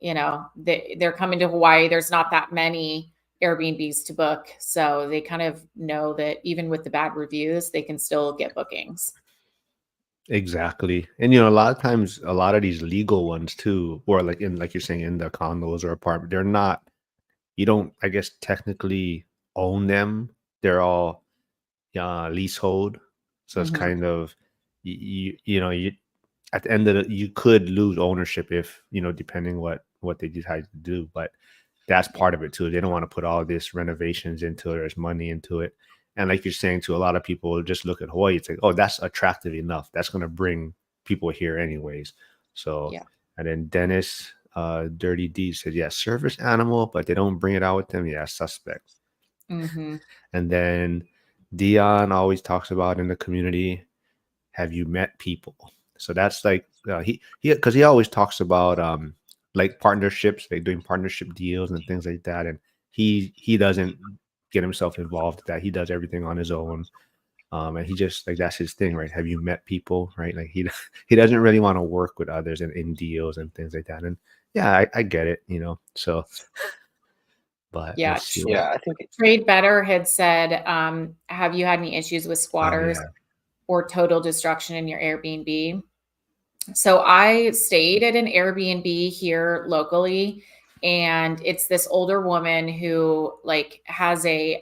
They're coming to Hawaii. There's not that many Airbnbs to book, so they kind of know that even with the bad reviews, they can still get bookings. Exactly. And a lot of times, a lot of these legal ones too, or like you're saying, in the condos or apartment, they're not, you don't, I guess, technically own them. They're all leasehold. So it's kind of, you at the end of you could lose ownership if, depending what they decide to do. But that's part of it too. They don't want to put all this renovations into it. There's money into it. And like you're saying, to a lot of people just look at Hawaii, it's like, oh, that's attractive enough. That's going to bring people here anyways. So, and then Dennis, Dirty D said, yeah, service animal, but they don't bring it out with them. Yeah, suspect. Mm-hmm. And then Dion always talks about in the community, have you met people? So that's like, because he always talks about like partnerships, like doing partnership deals and things like that. And he doesn't get himself involved with that. He does everything on his own. And he just like, that's his thing, right? Have you met people, right? Like he doesn't really want to work with others in deals and things like that. And yeah, I get it, so. But yeah, let's see. Yeah, I think Trade Better had said, have you had any issues with squatters or total destruction in your Airbnb? So I stayed at an Airbnb here locally, and it's this older woman who like has a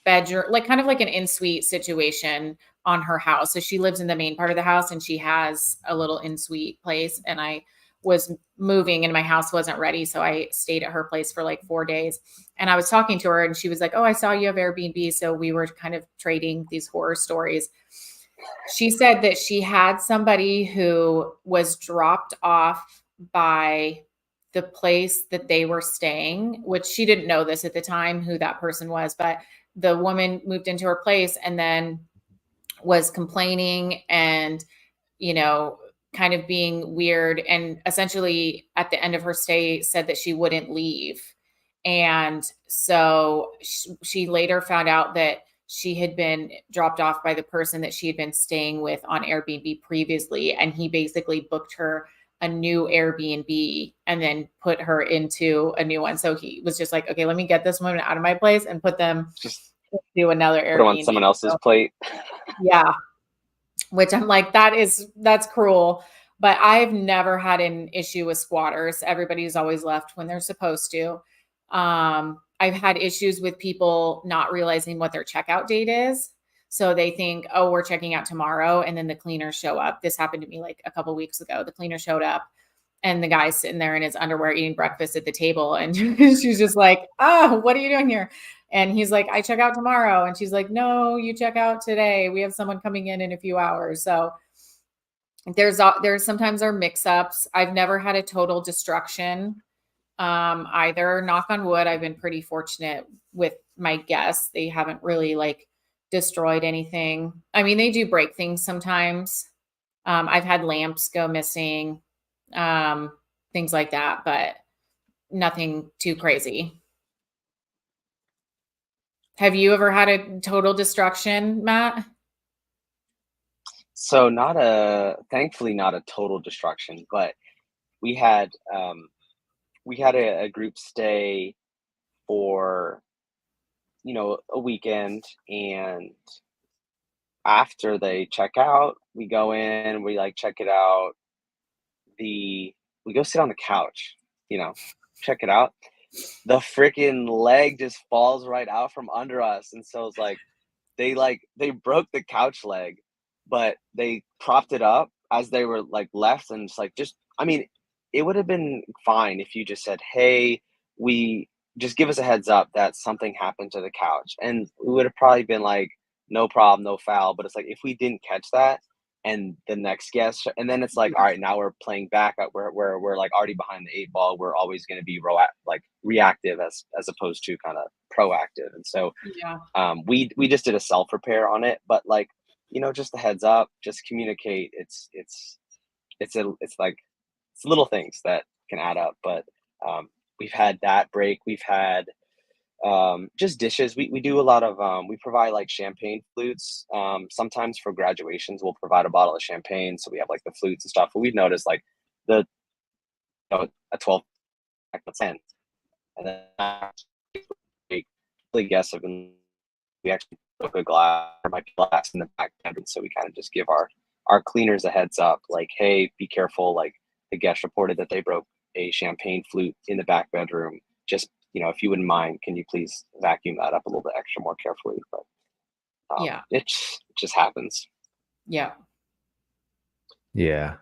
bedroom, like kind of like an in-suite situation on her house. So she lives in the main part of the house, and she has a little in-suite place. And I was moving and my house wasn't ready, so I stayed at her place for like 4 days. And I was talking to her, and she was like, oh, I saw you have Airbnb. So we were kind of trading these horror stories. She said that she had somebody who was dropped off by the place that they were staying, which she didn't know this at the time, who that person was, but the woman moved into her place and then was complaining and, kind of being weird. And essentially at the end of her stay said that she wouldn't leave. And so she later found out that she had been dropped off by the person that she had been staying with on Airbnb previously. And he basically booked her a new Airbnb and then put her into a new one. So he was just like, okay, let me get this woman out of my place and put them Just into another put them on Airbnb. someone else's So, plate. yeah. Which I'm like, that's cruel. But I've never had an issue with squatters. Everybody's always left when they're supposed to. I've had issues with people not realizing what their checkout date is. So they think, oh, we're checking out tomorrow. And then the cleaners show up. This happened to me like a couple weeks ago. The cleaner showed up and the guy's sitting there in his underwear eating breakfast at the table. And she's just like, oh, what are you doing here? And he's like, I check out tomorrow. And she's like, no, you check out today. We have someone coming in a few hours. So there's sometimes are mix-ups. I've never had a total destruction either. Knock on wood. I've been pretty fortunate with my guests. They haven't really like destroyed anything. I mean, they do break things sometimes. I've had lamps go missing, things like that, but nothing too crazy. Have you ever had a total destruction, Matt? So thankfully not a total destruction, but we had a group stay for, a weekend, and after they check out, we go in, we like check it out. We go sit on the couch, check it out. The freaking leg just falls right out from under us. And so it's like they broke the couch leg, but they propped it up as they were like left, and it's like I mean, it would have been fine if you just said, hey, we just give us a heads up that something happened to the couch. And we would have probably been like, no problem, no foul. But it's like if we didn't catch that and the next guest, and then it's like, all right, now we're playing back up where we're like already behind the eight ball. We're always going to be reactive as opposed to kind of proactive. And so Yeah. we just did a self repair on it, but like, just a heads up, just communicate. It's little things that can add up. But we've had that break. We've had just dishes. We do a lot of we provide like champagne flutes. Sometimes for graduations we'll provide a bottle of champagne, so we have like the flutes and stuff. But we've noticed like a 12 pack of 10, and then the guests have been, we actually broke a glass, there might be glass in the back bedroom, so we kind of just give our cleaners a heads up, like, hey, be careful. Like the guest reported that they broke a champagne flute in the back bedroom. Just, if you wouldn't mind, can you please vacuum that up a little bit extra more carefully? But Yeah. it just happens. Yeah. Yeah.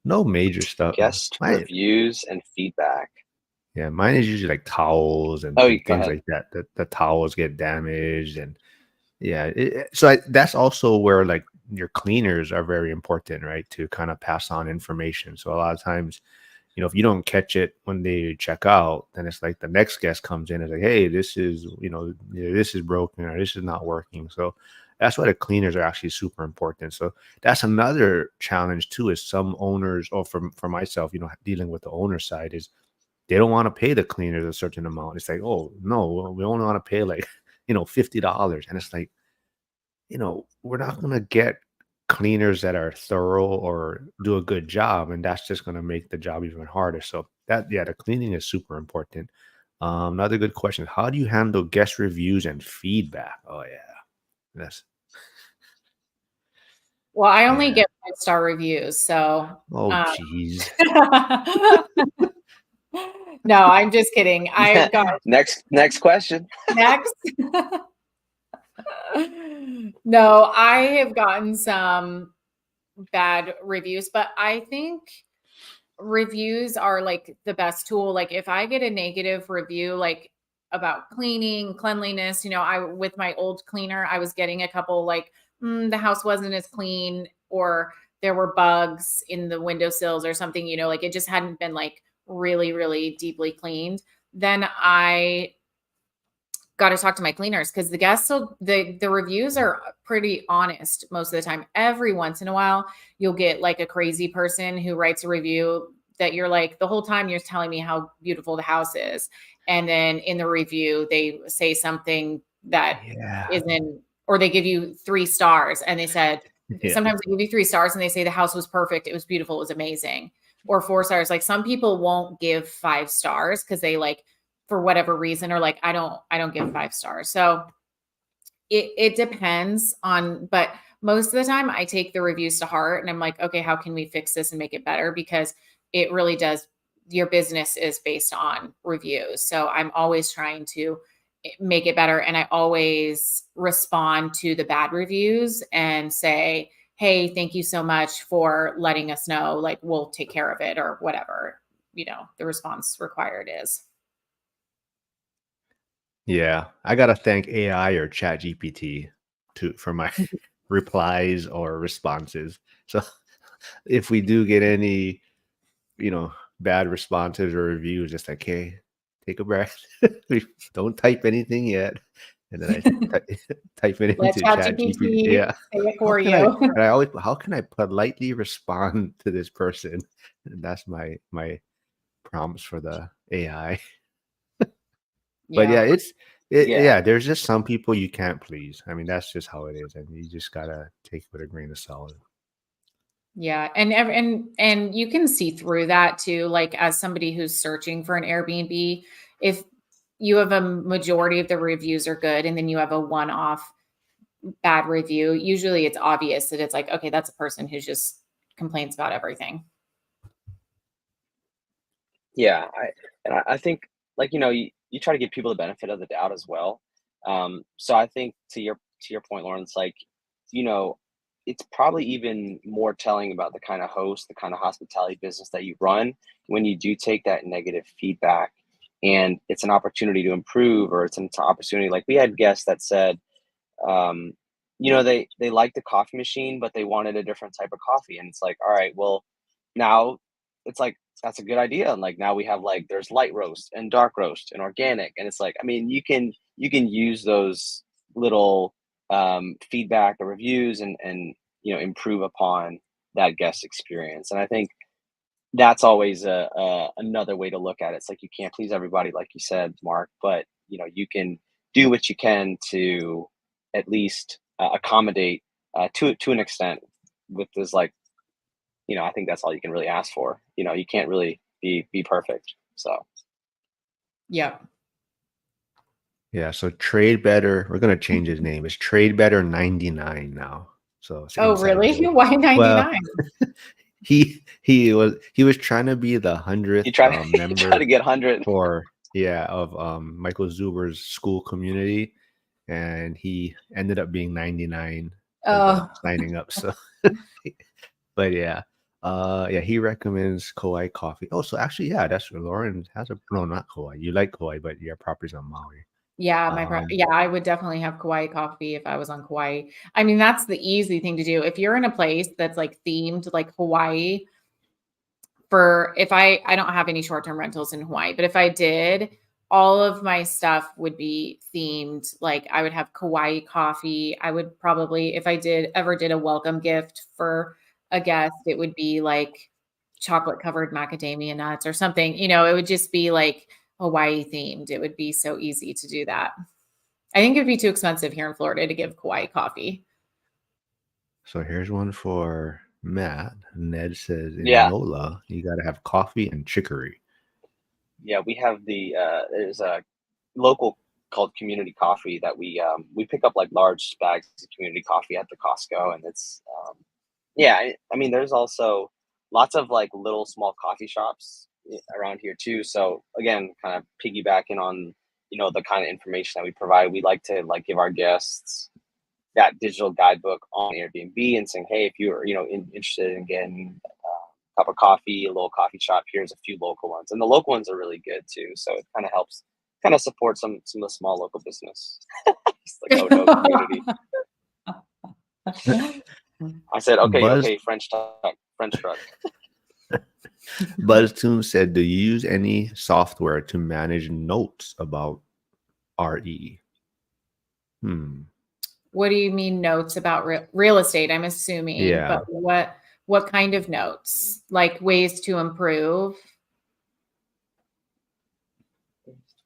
No major stuff. Guest reviews and feedback. Yeah, mine is usually like towels and things like that. The towels get damaged, and yeah. That's also where like your cleaners are very important, right? To kind of pass on information. So a lot of times, if you don't catch it when they check out, then it's like the next guest comes in and is like, hey, this is, this is broken or this is not working. So that's why the cleaners are actually super important. So that's another challenge too, is some owners, or for myself, dealing with the owner side, is they don't want to pay the cleaners a certain amount. It's like, oh no, we only want to pay like, $50. And it's like, we're not going to get cleaners that are thorough or do a good job. And that's just going to make the job even harder. So the cleaning is super important. Another good question: how do you handle guest reviews and feedback? Oh yeah. Yes. Well, I only get 5-star reviews, so. Oh, jeez. No, I'm just kidding. I've got next question. Next. No, I have gotten some bad reviews, but I think reviews are like the best tool. Like if I get a negative review, like about cleaning, cleanliness, with my old cleaner, I was getting a couple like, the house wasn't as clean, or there were bugs in the windowsills or something, like it just hadn't been like really, really deeply cleaned. Then I got to talk to my cleaners, because the guests, the reviews are pretty honest most of the time. Every once in a while, you'll get like a crazy person who writes a review that you're like, the whole time you're telling me how beautiful the house is. And then in the review, they say something that isn't, or they give you 3 stars and they said, sometimes they give you 3 stars and they say the house was perfect. It was beautiful. It was amazing. or 4 stars. Like some people won't give 5 stars because they like, for whatever reason, are like, I don't give 5 stars. So it depends on, but most of the time I take the reviews to heart and I'm like, okay, how can we fix this and make it better? Because it really does, your business is based on reviews. So I'm always trying to make it better. And I always respond to the bad reviews and say, hey, thank you so much for letting us know. Like, we'll take care of it, or whatever, the response required is. Yeah, I gotta thank AI or Chat GPT for my replies or responses. So if we do get any, bad responses or reviews, just like, hey, take a breath. Don't type anything yet. And then I type it Let into Chat GPT. ChatGPT Yeah. say it How for can I, you. and I always, how can I politely respond to this person? And that's my prompts for the AI. But yeah, Yeah. Yeah. yeah, there's just some people you can't please. I mean, that's just how it is, and you just gotta take it with a grain of salt. Yeah, and you can see through that too. Like, as somebody who's searching for an Airbnb, if you have a majority of the reviews are good, and then you have a one-off bad review, usually it's obvious that it's like, okay, that's a person who just complains about everything. Yeah, I think, like, you try to give people the benefit of the doubt as well. So I think, to your point, Lawrence, like, you know, it's probably even more telling about the kind of host, the kind of hospitality business that you run, when you do take that negative feedback and it's an opportunity to improve, or it's an opportunity. Like, we had guests that said, um, they liked the coffee machine, but they wanted a different type of coffee. And it's like, all right, well, now it's like, that's a good idea. And like, now we have, like, there's light roast and dark roast and organic. And it's like, I mean, you can use those little feedback or reviews, and improve upon that guest experience. And I think that's always another way to look at it. It's like, you can't please everybody, like you said, Mark, but you can do what you can to at least accommodate, to an extent, with this, like, I think that's all you can really ask for. You can't really be perfect. So Yeah. Yeah, so Trade Better, we're gonna change his name. It's Trade Better 99 now. So it's Oh, inside really? joke. Why Well, 99? he was trying to be the you 100th try you try to member get 100. of Michael Zuber's school community, and he ended up being 99 of the Oh, signing up. So but yeah. Yeah, he recommends Kauai coffee. Oh, so actually, yeah, that's Lauren has a no, not Kauai. You like Kauai, but your property's on Maui. yeah, Um, yeah, I would definitely have Kauai coffee if I was on Kauai. I mean, that's the easy thing to do. If you're in a place that's like themed like Hawaii, for if I don't have any short-term rentals in Hawaii, but if I did, all of my stuff would be themed. Like, I would have Kauai coffee. I would probably, if I did a welcome gift for a guest, it would be like chocolate covered macadamia nuts or something. It would just be like Hawaii themed. It would be so easy to do that. I think it would be too expensive here in Florida to give Kauai coffee. so here's one for Matt. Ned says in Yeah, NOLA, you got to have coffee and chicory. yeah, we have there's a local called Community Coffee that we pick up, like, large bags of community coffee at the Costco. And it's yeah, I mean, there's also lots of, like, little small coffee shops around here too. So again, kind of piggybacking on the kind of information that we provide, we like to, like, give our guests that digital guidebook on Airbnb, and saying, hey, if you're interested in getting a cup of coffee, a little coffee shop, here's a few local ones, and the local ones are really good too. So it kind of helps, kind of support some of the small local business. It's like, oh no, community. I said, okay, Buzz okay, French truck, French truck. BuzzTune said, do you use any software to manage notes about RE? Hmm. What do you mean notes about real estate? I'm assuming, Yeah. but what kind of notes? Like ways to improve?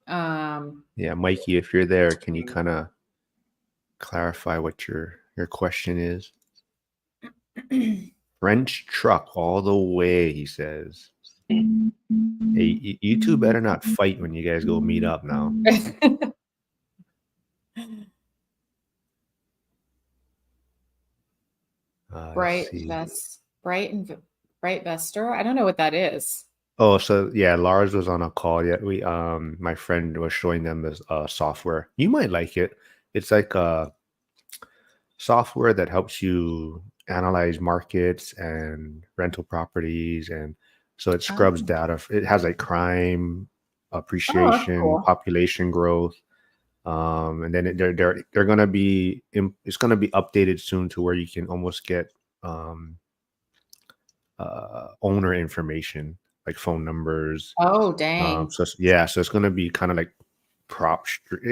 Um, Yeah, Mikey, if you're there, can you kind of clarify what your question is French truck all the way, he says. Hey, you two better not fight when you guys go meet up now. Let's see. Bright Vester. I don't know what that is. Oh, so yeah, Lars was on a call. Yeah, my friend was showing them this software. You might like it. It's like a software that helps you analyze markets and rental properties, and so it scrubs Oh. data. It has like crime, Oh, that's appreciation, cool. population growth, and then they're gonna be it's gonna be updated soon to where you can almost get owner information like phone numbers. Oh, dang. So it's gonna be kind of like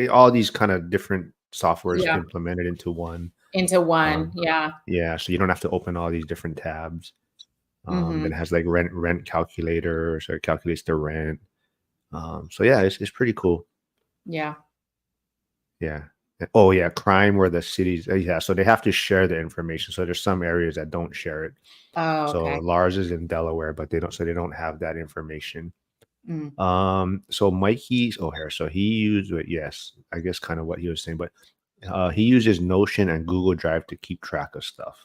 all these kind of different softwares Yeah. implemented into one. Into one. Um, Yeah. Yeah, so you don't have to open all these different tabs. Mhm. Then it has like rent calculator, so it calculates the rent. So yeah, it's pretty cool. Yeah. Yeah. Oh yeah, crime where the cities. Yeah, so they have to share the information. So there's some areas that don't share it. Oh, So okay. Lars is in Delaware, but they don't have that information. Mm. So Mikey's here. So he used it. Yes, I guess kind of what he was saying, but he uses Notion and Google Drive to keep track of stuff.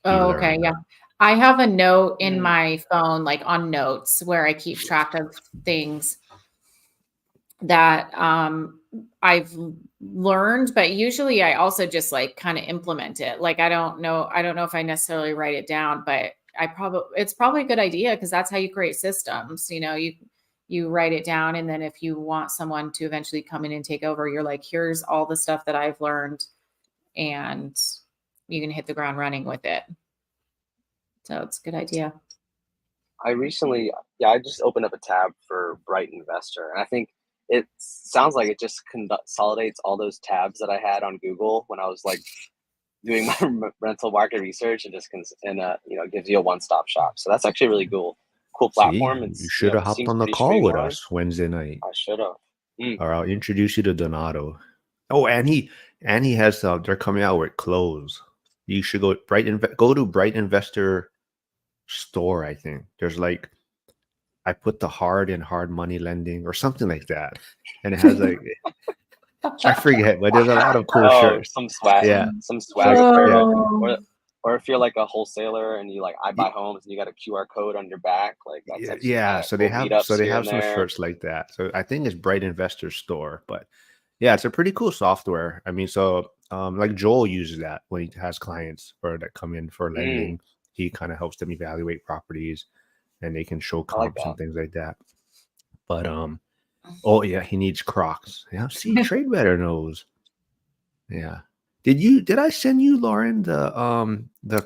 He Oh, okay. learned Yeah. that. I have a note in Mm. my phone, like on notes, where I keep track of things that I've learned, but usually I also just like kind of implement it. Like I don't know if I necessarily write it down, but it's probably a good idea because that's how you create systems. You write it down, and then if you want someone to eventually come in and take over, you're like, here's all the stuff that I've learned, and you can hit the ground running with it. So it's a good idea. I just opened up a tab for Bright Investor, and I think it sounds like it just consolidates all those tabs that I had on Google when I was like doing my rental market research, and gives you a one-stop shop. So that's actually really cool See, platform. you It's should have hopped seems on the pretty call with streamlined. us Wednesday night, I should have. or I'll introduce you to Donato. Oh, and he has they're coming out with clothes. You should go go to Bright Investor store. I think there's like I put the hard money lending or something like that, and it has like I forget, but there's a lot of cool shirts. Some swag, Yeah, some it's swag like apparel, or if you're like a wholesaler and you like I buy homes and you got a QR code on your back, like that's actually yeah. kind of cool. Meetups They here have and some there. shirts like that. So I think it's Bright Investor store, but yeah, it's a pretty cool software. I mean, so like Joel uses that when he has clients or that come in for lending. He kind of helps them evaluate properties, and they can show I like comps that. and things like that. But oh yeah, he needs Crocs. Yeah, see, Trade Better knows. Yeah. Did I send you, Lauren, the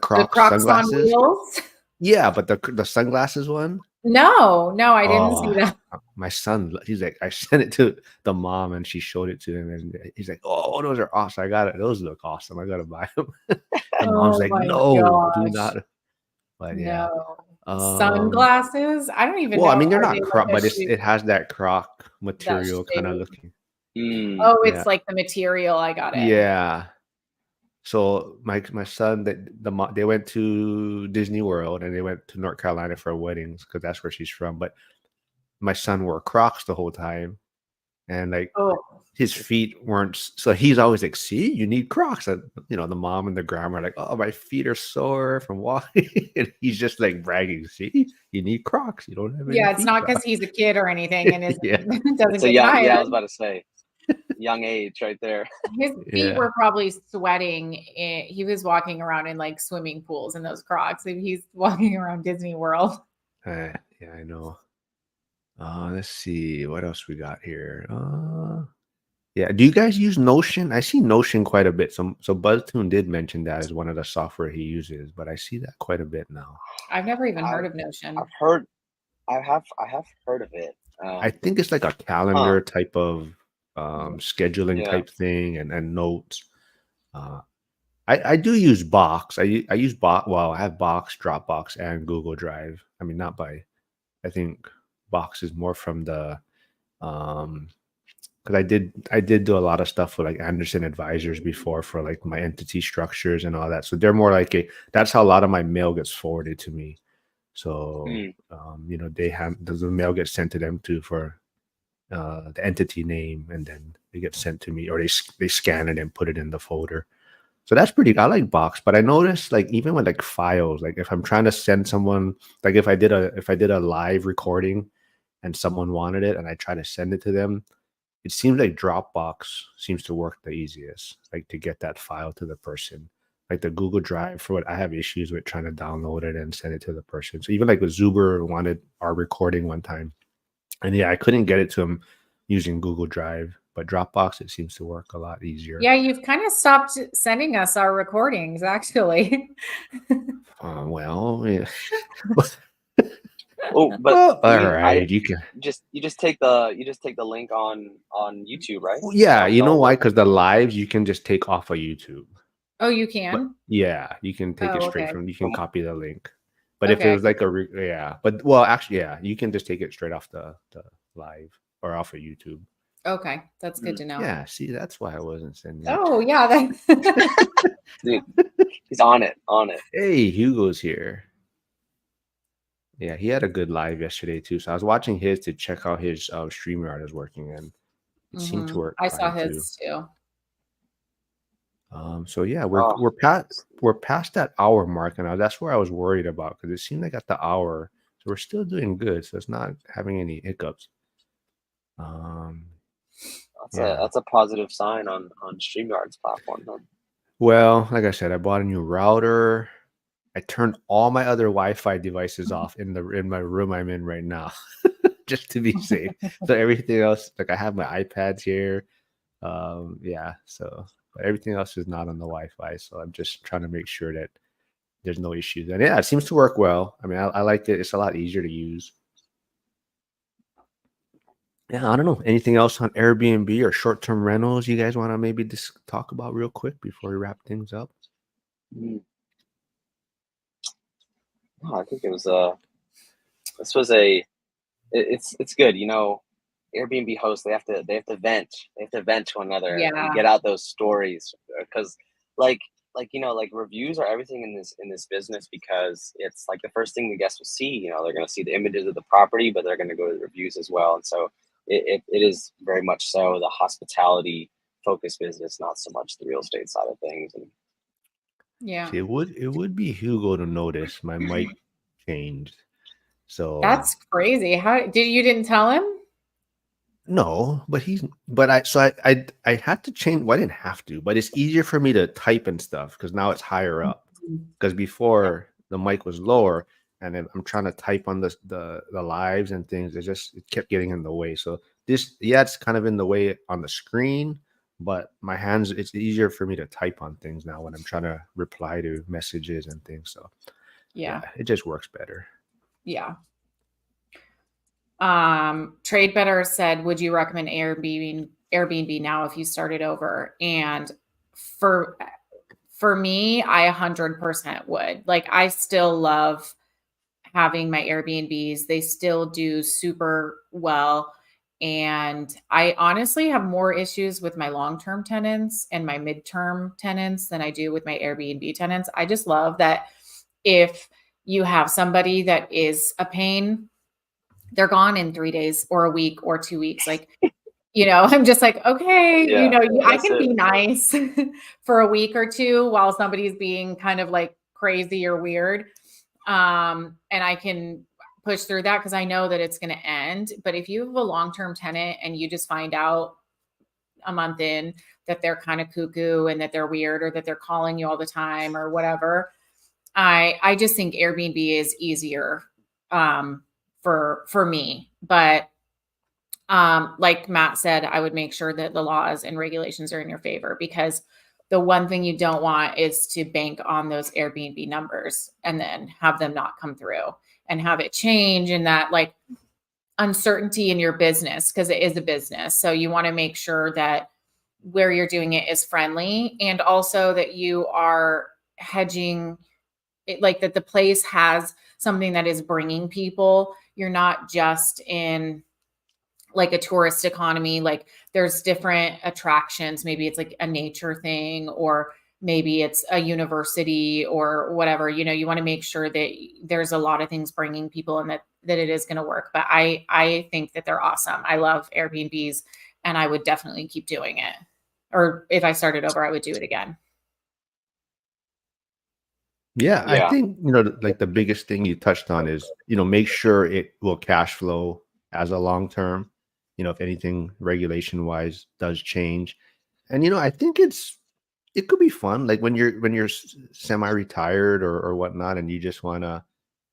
Crocs Crocs on sunglasses? wheels? Yeah, but the sunglasses one? No, I didn't see that. My son, he's like, I sent it to the mom and she showed it to him, and he's like, "Oh, those are awesome. I got it. Those look awesome. I gotta buy them." The mom's Oh like, my "No, do gosh. not." But yeah. No. Um, Sunglasses? I don't even well, I know. mean, they're Are they not like Croc, a but shoe? it has that Croc That material kind of shape? looking. Oh, Yeah. it's like the material. I got it. Yeah. So my son they went to Disney World and they went to North Carolina for weddings because that's where she's from. But my son wore Crocs the whole time, and like Oh, his feet weren't. So he's always like, "See, you need Crocs." And the mom and the grandma are like, "Oh, my feet are sore from walking," and he's just like bragging, "See, you need Crocs. You don't have any yeah, it's feet not because Crocs." he's a kid or anything and Yeah, doesn't It's a get young, tired. yeah, I was about to say, young age right there. His feet yeah. were probably sweating. He was walking around in like swimming pools in those Crocs. And he's walking around Disney World. Yeah, I know. Let's see what else we got here. Yeah, do you guys use Notion? I see Notion quite a bit. So BuzzTune did mention that as one of the software he uses, but I see that quite a bit now. I've never even heard of I've Notion. I have heard of it. I think it's like a calendar type of scheduling Yeah. type thing and notes. I do use Box. I use Box. Well, I have Box, Dropbox, and Google Drive. I mean, not by. I think Box is more from the um because I did do a lot of stuff with like Anderson Advisors before for like my entity structures and all that. So they're more like that's how a lot of my mail gets forwarded to me. So Mm. you know, they have the mail gets sent to them too for the entity name, and then it gets sent to me, or they scan it and put it in the folder. So that's pretty. I like Box, but I noticed like even with like files, like if I'm trying to send someone, like if I did a live recording and someone wanted it and I try to send it to them, it seems like Dropbox seems to work the easiest, like to get that file to the person. Like the Google Drive, for what I have issues with trying to download it and send it to the person. So even like with Zuber wanted our recording one time, and yeah, I couldn't get it to him using Google Drive, but Dropbox, it seems to work a lot easier. Yeah, you've kind of stopped sending us our recordings, actually. Well, yeah. Oh, but Well, I all mean, right, you can. you just take the link on YouTube, right? Well, yeah, That you know that'll why? work. Because the lives you can just take off of YouTube. Oh, you But can? yeah, you can take it Oh, straight okay. from. You can From copy the link. But if it Okay. was like yeah, but well, actually, yeah, you can just take it straight off the live or off of YouTube. Okay. That's good mm, to know. Yeah, see, that's why I wasn't sending it. Oh, yeah. That dude, he's on it, on it. Hey, Hugo's here. Yeah, he had a good live yesterday too. So I was watching his to check how his StreamYard is working, and it seemed to work I saw fine too. his too. So yeah, Oh, we're past that hour mark, and that's where I was worried about because it seemed like at the hour, so we're still doing good. So it's not having any hiccups. Um, yeah. that's a positive sign on StreamYard's platform. Huh? Well, like I said, I bought a new router. I turned all my other Wi-Fi devices off in my room I'm in right now, just to be safe. So everything else, like I have my iPads here. Yeah. So, but everything else is not on the Wi-Fi. So I'm just trying to make sure that there's no issues. And yeah, it seems to work well. I mean, I like it. It's a lot easier to use. Yeah, I don't know. Anything else on Airbnb or short-term rentals you guys want to maybe just talk about real quick before we wrap things up? Mm. No, I think it was this was a it's good. You know, Airbnb hosts they have to vent to one another and Yeah. get out those stories because like like reviews are everything in this business because it's like the first thing the guests will see. You know, they're going to see the images of the property, but they're going to go to the reviews as well. And so it is very much so the hospitality focused business, not so much the real estate side of things. And Yeah. See, it would be Hugo to notice my mic changed. So That's crazy. How you didn't tell him? no, but I had to change. Well, I didn't have to, but it's easier for me to type and stuff because now it's higher up. Because Yeah. before the mic was lower, and then I'm trying to type on the lives and things. It kept getting in the way. So it's kind of in the way on the screen, but my hands. It's easier for me to type on things now when I'm trying to reply to messages and things. So Yeah. yeah, it just works better. Yeah. Trade Better said, would you recommend Airbnb now if you started over? And for me, I 100% would. Like, I still love having my Airbnbs. They still do super well. And I honestly have more issues with my long-term tenants and my midterm tenants than I do with my Airbnb tenants. I just love that if you have somebody that is a pain, they're gone in 3 days or a week or 2 weeks. Like, I'm just like, okay, yeah, I that's can be it. nice for a week or two while somebody's being kind of like crazy or weird. And I can push through that because I know that it's going to end. But if you have a long-term tenant and you just find out a month in that they're kind of cuckoo and that they're weird or that they're calling you all the time or whatever, I just think Airbnb is easier for me. But like Matt said, I would make sure that the laws and regulations are in your favor because the one thing you don't want is to bank on those Airbnb numbers and then have them not come through and have it change and that like uncertainty in your business because it is a business. So you want to make sure that where you're doing it is friendly and also that you are hedging it, like that the place has something that is bringing people. You're not just in like a tourist economy. Like there's different attractions. Maybe it's like a nature thing, or maybe it's a university or whatever. You want to make sure that there's a lot of things bringing people and that it is going to work. But I think that they're awesome. I love Airbnbs, and I would definitely keep doing it. Or if I started over, I would do it again. Yeah, I Yeah. think, like the biggest thing you touched on is, make sure it will cash flow as a long term, if anything regulation wise does change. And, I think it could be fun. Like when you're semi-retired or whatnot, and you just want to,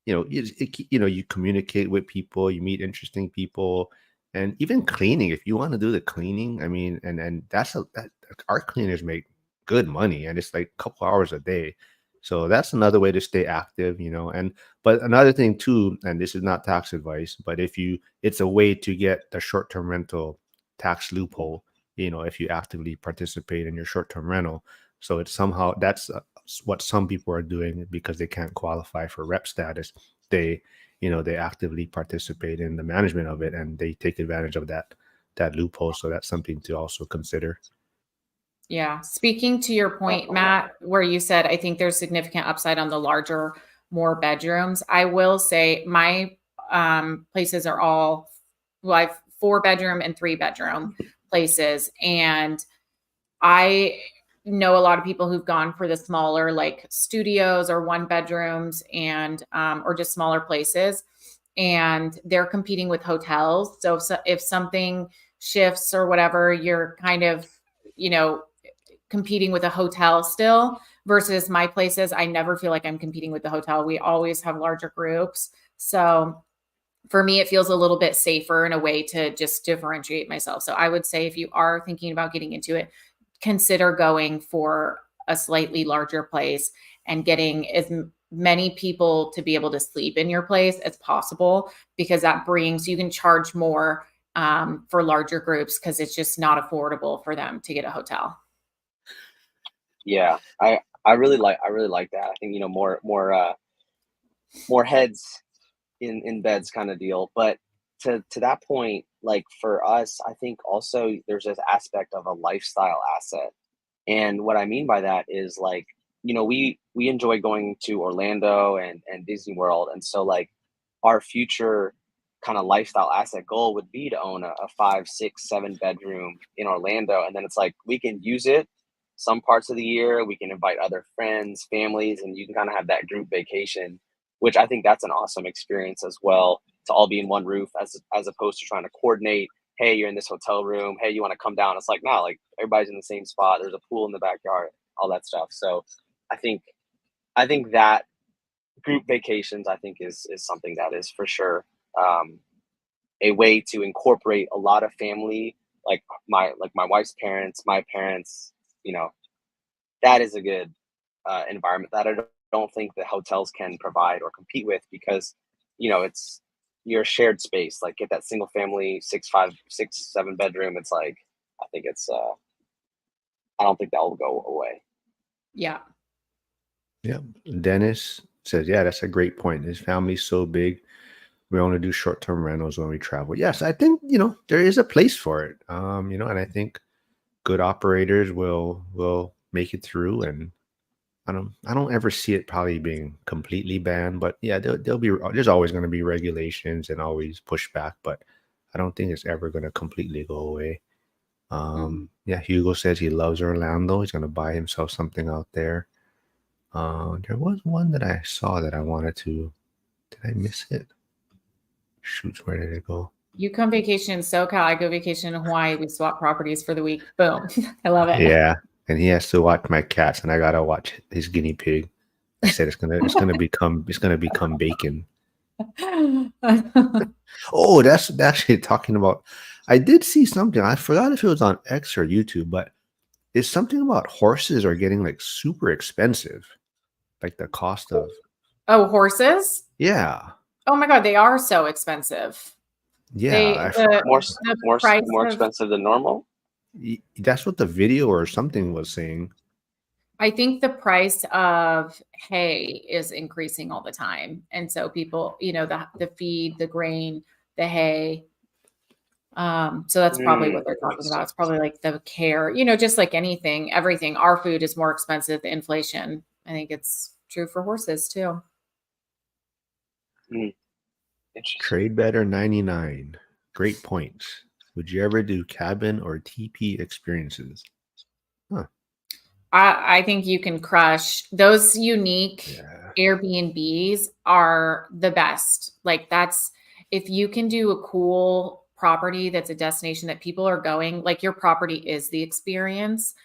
you communicate with people, you meet interesting people, and even cleaning, if you want to do the cleaning, I mean, and that our cleaners make good money, and it's like a couple hours a day. So that's another way to stay active, and but another thing too, and this is not tax advice, but it's a way to get the short-term rental tax loophole, if you actively participate in your short-term rental. So it's somehow that's what some people are doing because they can't qualify for rep status. They, they actively participate in the management of it, and they take advantage of that loophole. So that's something to also consider. Yeah. Speaking to your point, Matt, where you said, I think there's significant upside on the larger, more bedrooms. I will say my places are all, well, I have 4-bedroom and 3-bedroom places. And I know a lot of people who've gone for the smaller, like studios or 1-bedrooms and, or just smaller places. And they're competing with hotels. So if something shifts or whatever, you're kind of, competing with a hotel still, versus my places. I never feel like I'm competing with the hotel. We always have larger groups. So for me, it feels a little bit safer in a way to just differentiate myself. So I would say if you are thinking about getting into it, consider going for a slightly larger place and getting as many people to be able to sleep in your place as possible, because that brings, you can charge more for larger groups because it's just not affordable for them to get a hotel. Yeah. I really like that. I think, more heads in beds kind of deal. But to that point, like for us, I think also there's this aspect of a lifestyle asset. And what I mean by that is like, we enjoy going to Orlando and Disney World. And so like our future kind of lifestyle asset goal would be to own a 5, 6, 7 bedroom in Orlando. And then it's like we can use it some parts of the year. We can invite other friends, families, and you can kind of have that group vacation, which I think that's an awesome experience as well, to all be in one roof as opposed to trying to coordinate. Hey, you're in this hotel room. Hey, you want to come down? It's like, nah, like everybody's in the same spot. There's a pool in the backyard, all that stuff. So I think I think that group vacations, I think, is something that is for sure um, a way to incorporate a lot of family, like my wife's parents, my parents. You know, that is a good environment that I don't think the hotels can provide or compete with, because it's your shared space. Like get that single family 6, 5, 6, 7 bedroom. It's like I think it's I don't think that will go away. Yeah. Yeah. Dennis says, yeah, that's a great point. His family's so big. We only do short-term rentals when we travel. Yes, I think, there is a place for it. And I think good operators will make it through, and I don't ever see it probably being completely banned, but yeah, there's always going to be regulations and always pushback, but I don't think it's ever going to completely go away. Yeah, Hugo says he loves Orlando. He's going to buy himself something out there. There was one that I saw that I wanted to. Did I miss it? Shoot, where did it go? You come vacation in SoCal, I go vacation in Hawaii. We swap properties for the week. Boom. I love it. Yeah, and he has to watch my cats, and I gotta watch his guinea pig. I said it's gonna become bacon. Oh, that's actually talking about. I did see something. I forgot if it was on X or YouTube, but it's something about horses are getting like super expensive, like the cost of. Oh, horses? Yeah, Oh my God, they are so expensive. yeah. They the More the more price more of, expensive than normal. That's what the video or something was saying. I think the price of hay is increasing all the time. And so people, the feed, the grain, the hay. So that's probably what they're talking about. It's probably like the care, just like anything, everything. Our food is more expensive, the inflation. I think it's true for horses too. Trade Better 99. Great points. Would you ever do cabin or TP experiences? Huh. I think you can crush those unique Airbnbs are the best. Like if you can do a cool property that's a destination that people are going, like your property is the experience,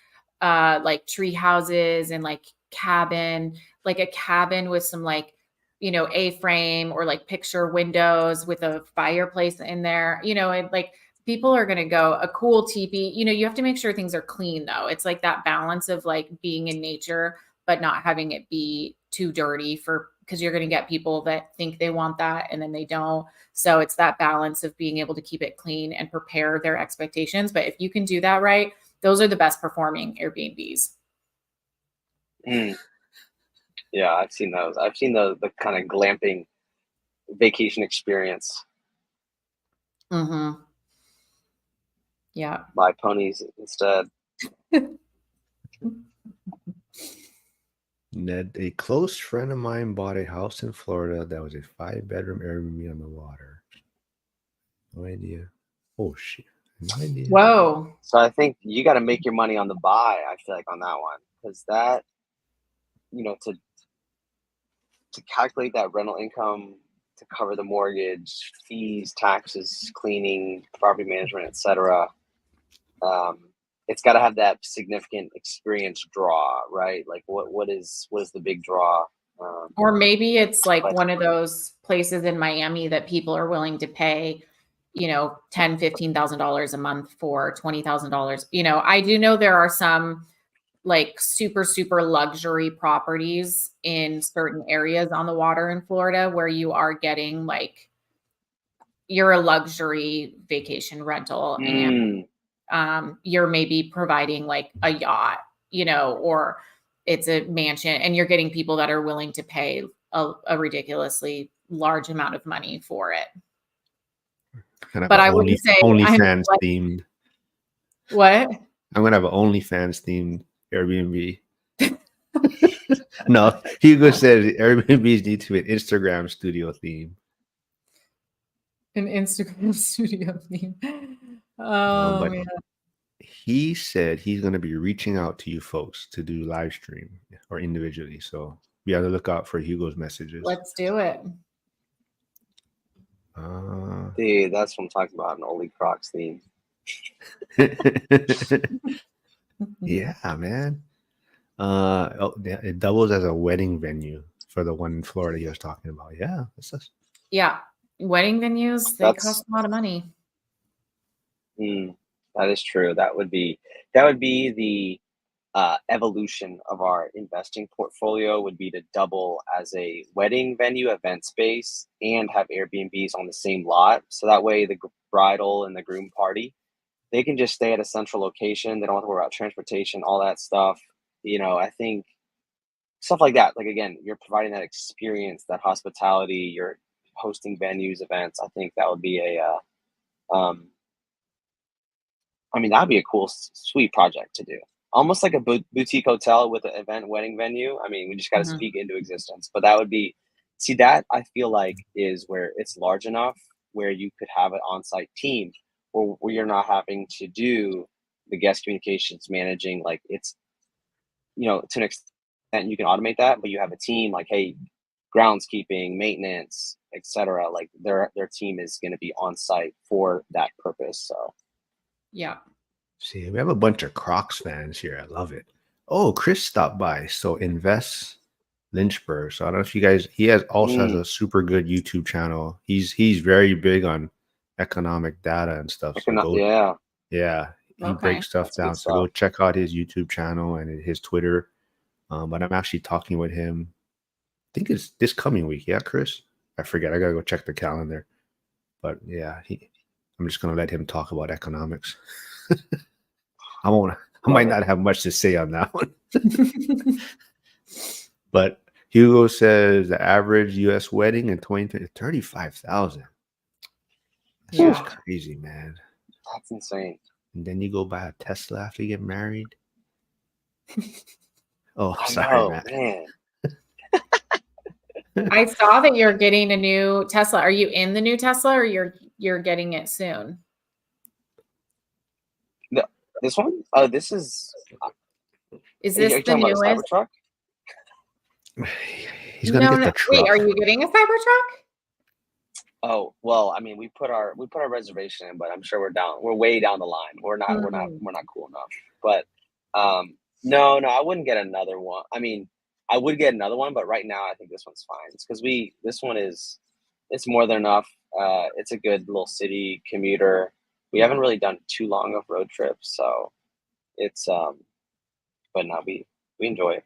like tree houses and like a cabin with some like, A-frame or like picture windows with a fireplace in there, and like people are going to go a cool teepee. You have to make sure things are clean though. It's like that balance of like being in nature, but not having it be too dirty because you're going to get people that think they want that and then they don't. So it's that balance of being able to keep it clean and prepare their expectations. But if you can do that right, those are the best performing Airbnbs. Yeah, I've seen those. I've seen the kind of glamping vacation experience. Mm-hmm. Yeah. Buy ponies instead. Ned, a close friend of mine bought a house in Florida that was a 5-bedroom Airbnb on the water. No idea. Oh shit. No idea. Whoa. So I think you got to make your money on the buy, I feel like, on that one. Because that, to calculate that rental income to cover the mortgage, fees, taxes, cleaning, property management, etc. It's got to have that significant experience draw, right? Like what is the big draw? Or maybe it's like one of those places in Miami that people are willing to pay, $10,000, $15,000 a month for $20,000. I do know there are some like super, super luxury properties in certain areas on the water in Florida where you are getting like, you're a luxury vacation rental and you're maybe providing like a yacht, or it's a mansion and you're getting people that are willing to pay a ridiculously large amount of money for it. But I wouldn't say OnlyFans themed. What? I'm gonna have an OnlyFans themed Airbnb. No, Hugo said Airbnbs need to be an Instagram studio theme. An Instagram studio theme. But man. He said he's going to be reaching out to you folks to do live stream or individually. So be on the lookout for Hugo's messages. Let's do it. Dude, that's what I'm talking about, an Oli Crocs theme. Yeah, man. It doubles as a wedding venue for the one in Florida he was talking about. Yeah. Yeah. Wedding venues, they cost a lot of money. That is true. That would be the evolution of our investing portfolio, would be to double as a wedding venue, event space, and have Airbnbs on the same lot. So that way the bridal and the groom party, they can just stay at a central location. They don't have to worry about transportation, all that stuff. I think stuff like that. Like, again, you're providing that experience, that hospitality, you're hosting venues, events. I think that would be that'd be a cool, sweet project to do. Almost like a boutique hotel with an event wedding venue. We just got to speak into existence. But that would be, that I feel like is where it's large enough where you could have an on-site team where you're not having to do the guest communications managing. Like, it's, to an extent you can automate that, but you have a team like, hey, groundskeeping, maintenance, etc. Like their team is going to be on site for that purpose. So yeah. See, we have a bunch of Crocs fans here. I love it. Oh, Chris stopped by. So Invest Lynchburg. So I don't know if you guys, he also has a super good YouTube channel. He's very big on economic data and stuff. Yeah. He breaks stuff down. So go check out his YouTube channel and his Twitter. But I'm actually talking with him. I think it's this coming week. Yeah, Chris? I forget. I gotta go check the calendar. But yeah, I'm just gonna let him talk about economics. I might not have much to say on that one. But Hugo says the average US wedding in 2020, 35,000. That's just crazy, man. That's insane. And then you go buy a Tesla after you get married. Oh, I sorry, know, Matt. man. I saw that you're getting a new Tesla. Are you in the new Tesla, or you're getting it soon? No, this one? This is. Is Are you this the talking about the newest? Cybertruck? He's gonna get the Wait, truck. are you getting a Cybertruck? Oh well, I mean, we put our reservation in, but I'm sure we're way down the line. We're not cool enough. But no, I wouldn't get another one. I mean, I would get another one, but right now I think this one's fine. It's because it's more than enough. It's a good little city commuter. We haven't really done too long of road trips, so it's but no, we enjoy it.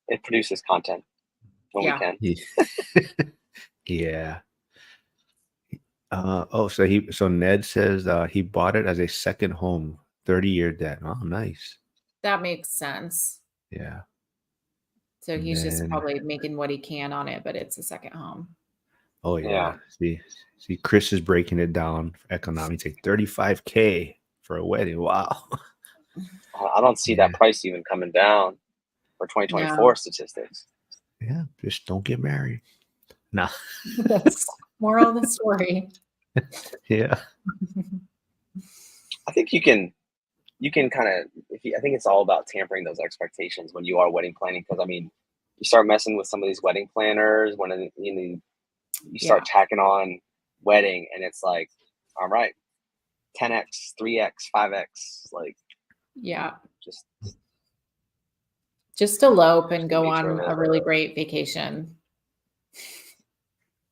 It produces content when we can. Yeah. So Ned says he bought it as a second home, 30-year debt. Oh, nice. That makes sense. Yeah. So And he's just then- probably making what he can on it, but it's a second home. Oh yeah. See, Chris is breaking it down for economics. Like $35K for a wedding. Wow. I don't see that price even coming down for 2024 statistics. Yeah, just don't get married. Nah. That's moral of the story. Yeah. I think you can kind of I think it's all about tampering those expectations when you are wedding planning, because I mean, you start messing with some of these wedding planners when you start tacking on wedding, and it's like, all right, 10x, 3x, 5x, like just elope and go on a really great vacation.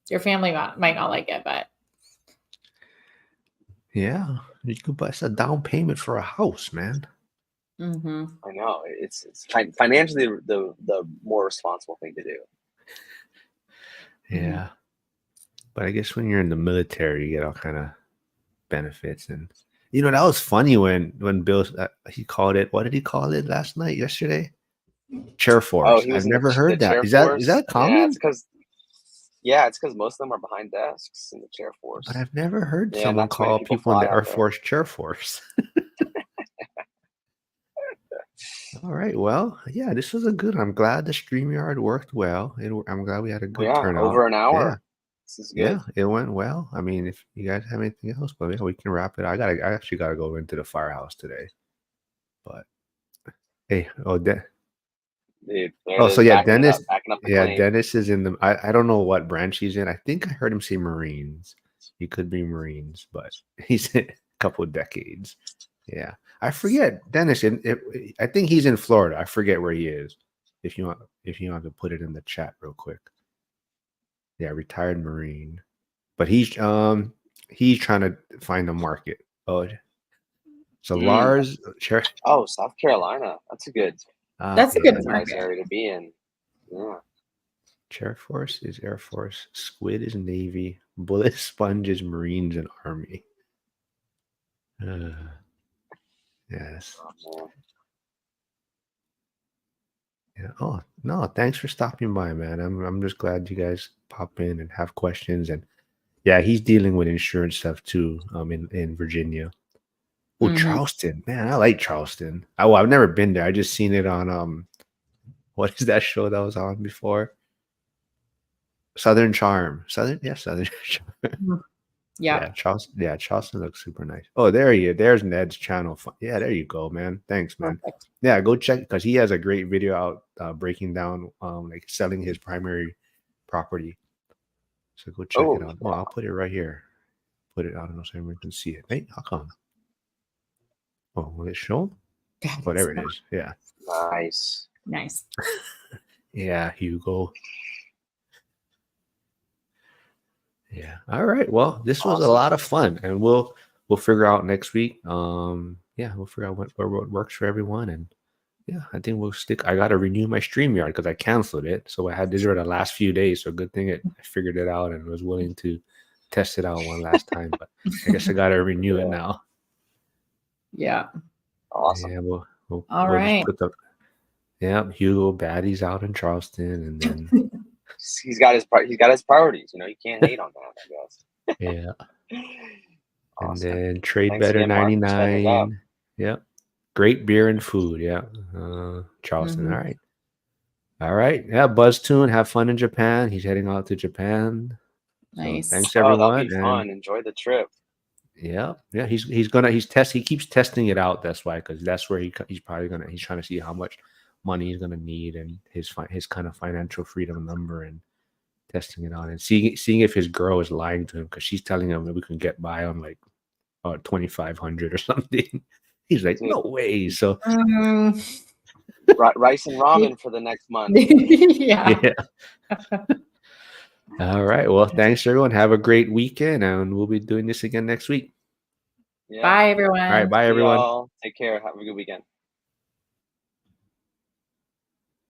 Your family might not like it, but yeah, you could buy a down payment for a house, man. Mm-hmm. I know it's financially the more responsible thing to do. Yeah, but I guess when you're in the military, you get all kind of benefits, and that was funny when Bill he called it. What did he call it yesterday? Chair force. He was I've never heard that. Is that common? Yeah, it's because most of them are behind desks in the chair force. But I've never heard someone call people in the Air Force chair force. All right. Well, yeah, this was a good one. I'm glad the StreamYard worked well. I'm glad we had a good turnout. Over an hour. Yeah. This is good. Yeah, it went well. I mean, if you guys have anything else, but yeah, we can wrap it. I actually gotta go into the firehouse today. But hey, so yeah, Dennis. Dennis is in the. I don't know what branch he's in. I think I heard him say Marines. He could be Marines, but he's in a couple of decades. Yeah, I forget Dennis. I think he's in Florida. I forget where he is. If you want to put it in the chat real quick. Yeah, retired Marine, but he's trying to find a market. Oh, so Lars. Sure. Oh, South Carolina. That's a good. That's a good nice area to be in. Yeah. Chair Force is Air Force. Squid is Navy. Bullet Sponge is Marines and Army. Yes. Oh, yeah. Oh no! Thanks for stopping by, man. I'm just glad you guys pop in and have questions. And yeah, he's dealing with insurance stuff too. In Virginia. Oh, Charleston, man, I like Charleston. I've never been there. I just seen it on what is that show that was on before? Southern Charm. Southern Charm. Yeah, Charleston looks super nice. Oh, there's Ned's channel. Yeah, there you go, man. Thanks, man. Perfect. Yeah, go check because he has a great video out breaking down like selling his primary property. So go check it out. Oh, I'll put it right here. Put it out so everyone can see it. Hey, how come? Oh, will it show? Oh, there it is. Yeah. Nice. Yeah, Hugo. Yeah. All right. Well, this was a lot of fun, and we'll figure out next week. Yeah, we'll figure out what works for everyone, and yeah, I think we'll stick. I got to renew my StreamYard because I canceled it, so these were the last few days. So good thing I figured it out and was willing to test it out one last time. But I guess I got to renew it now. Yeah. Awesome. Yeah. We'll right. just put Hugo Batty's out in Charleston, and then he's got his priorities. You can't hate on that, I guess. Yeah. And Awesome. then Trade Thanks Better again, Mark, for setting it up. 99. Yep. Great beer and food. Yeah. Charleston. Mhm. All right. All right. Yeah. Buzz Tune. Have fun in Japan. He's heading out to Japan. So Nice. thanks Oh, that'll be everyone. And fun. Enjoy the trip. yeah, he's he keeps testing it out. That's why, because that's where he's probably he's trying to see how much money he's gonna need and his kind of financial freedom number, and testing it out and seeing if his girl is lying to him, because she's telling him that we can get by on like 2,500 or something. He's like, Dude, no way. So Mm. rice and ramen for the next month. Yeah. yeah. All right. Well, thanks everyone. Have a great weekend, and we'll be doing this again next week. Yeah. Bye, All right. everyone. Bye See everyone. y'all. Take care. Have a good weekend.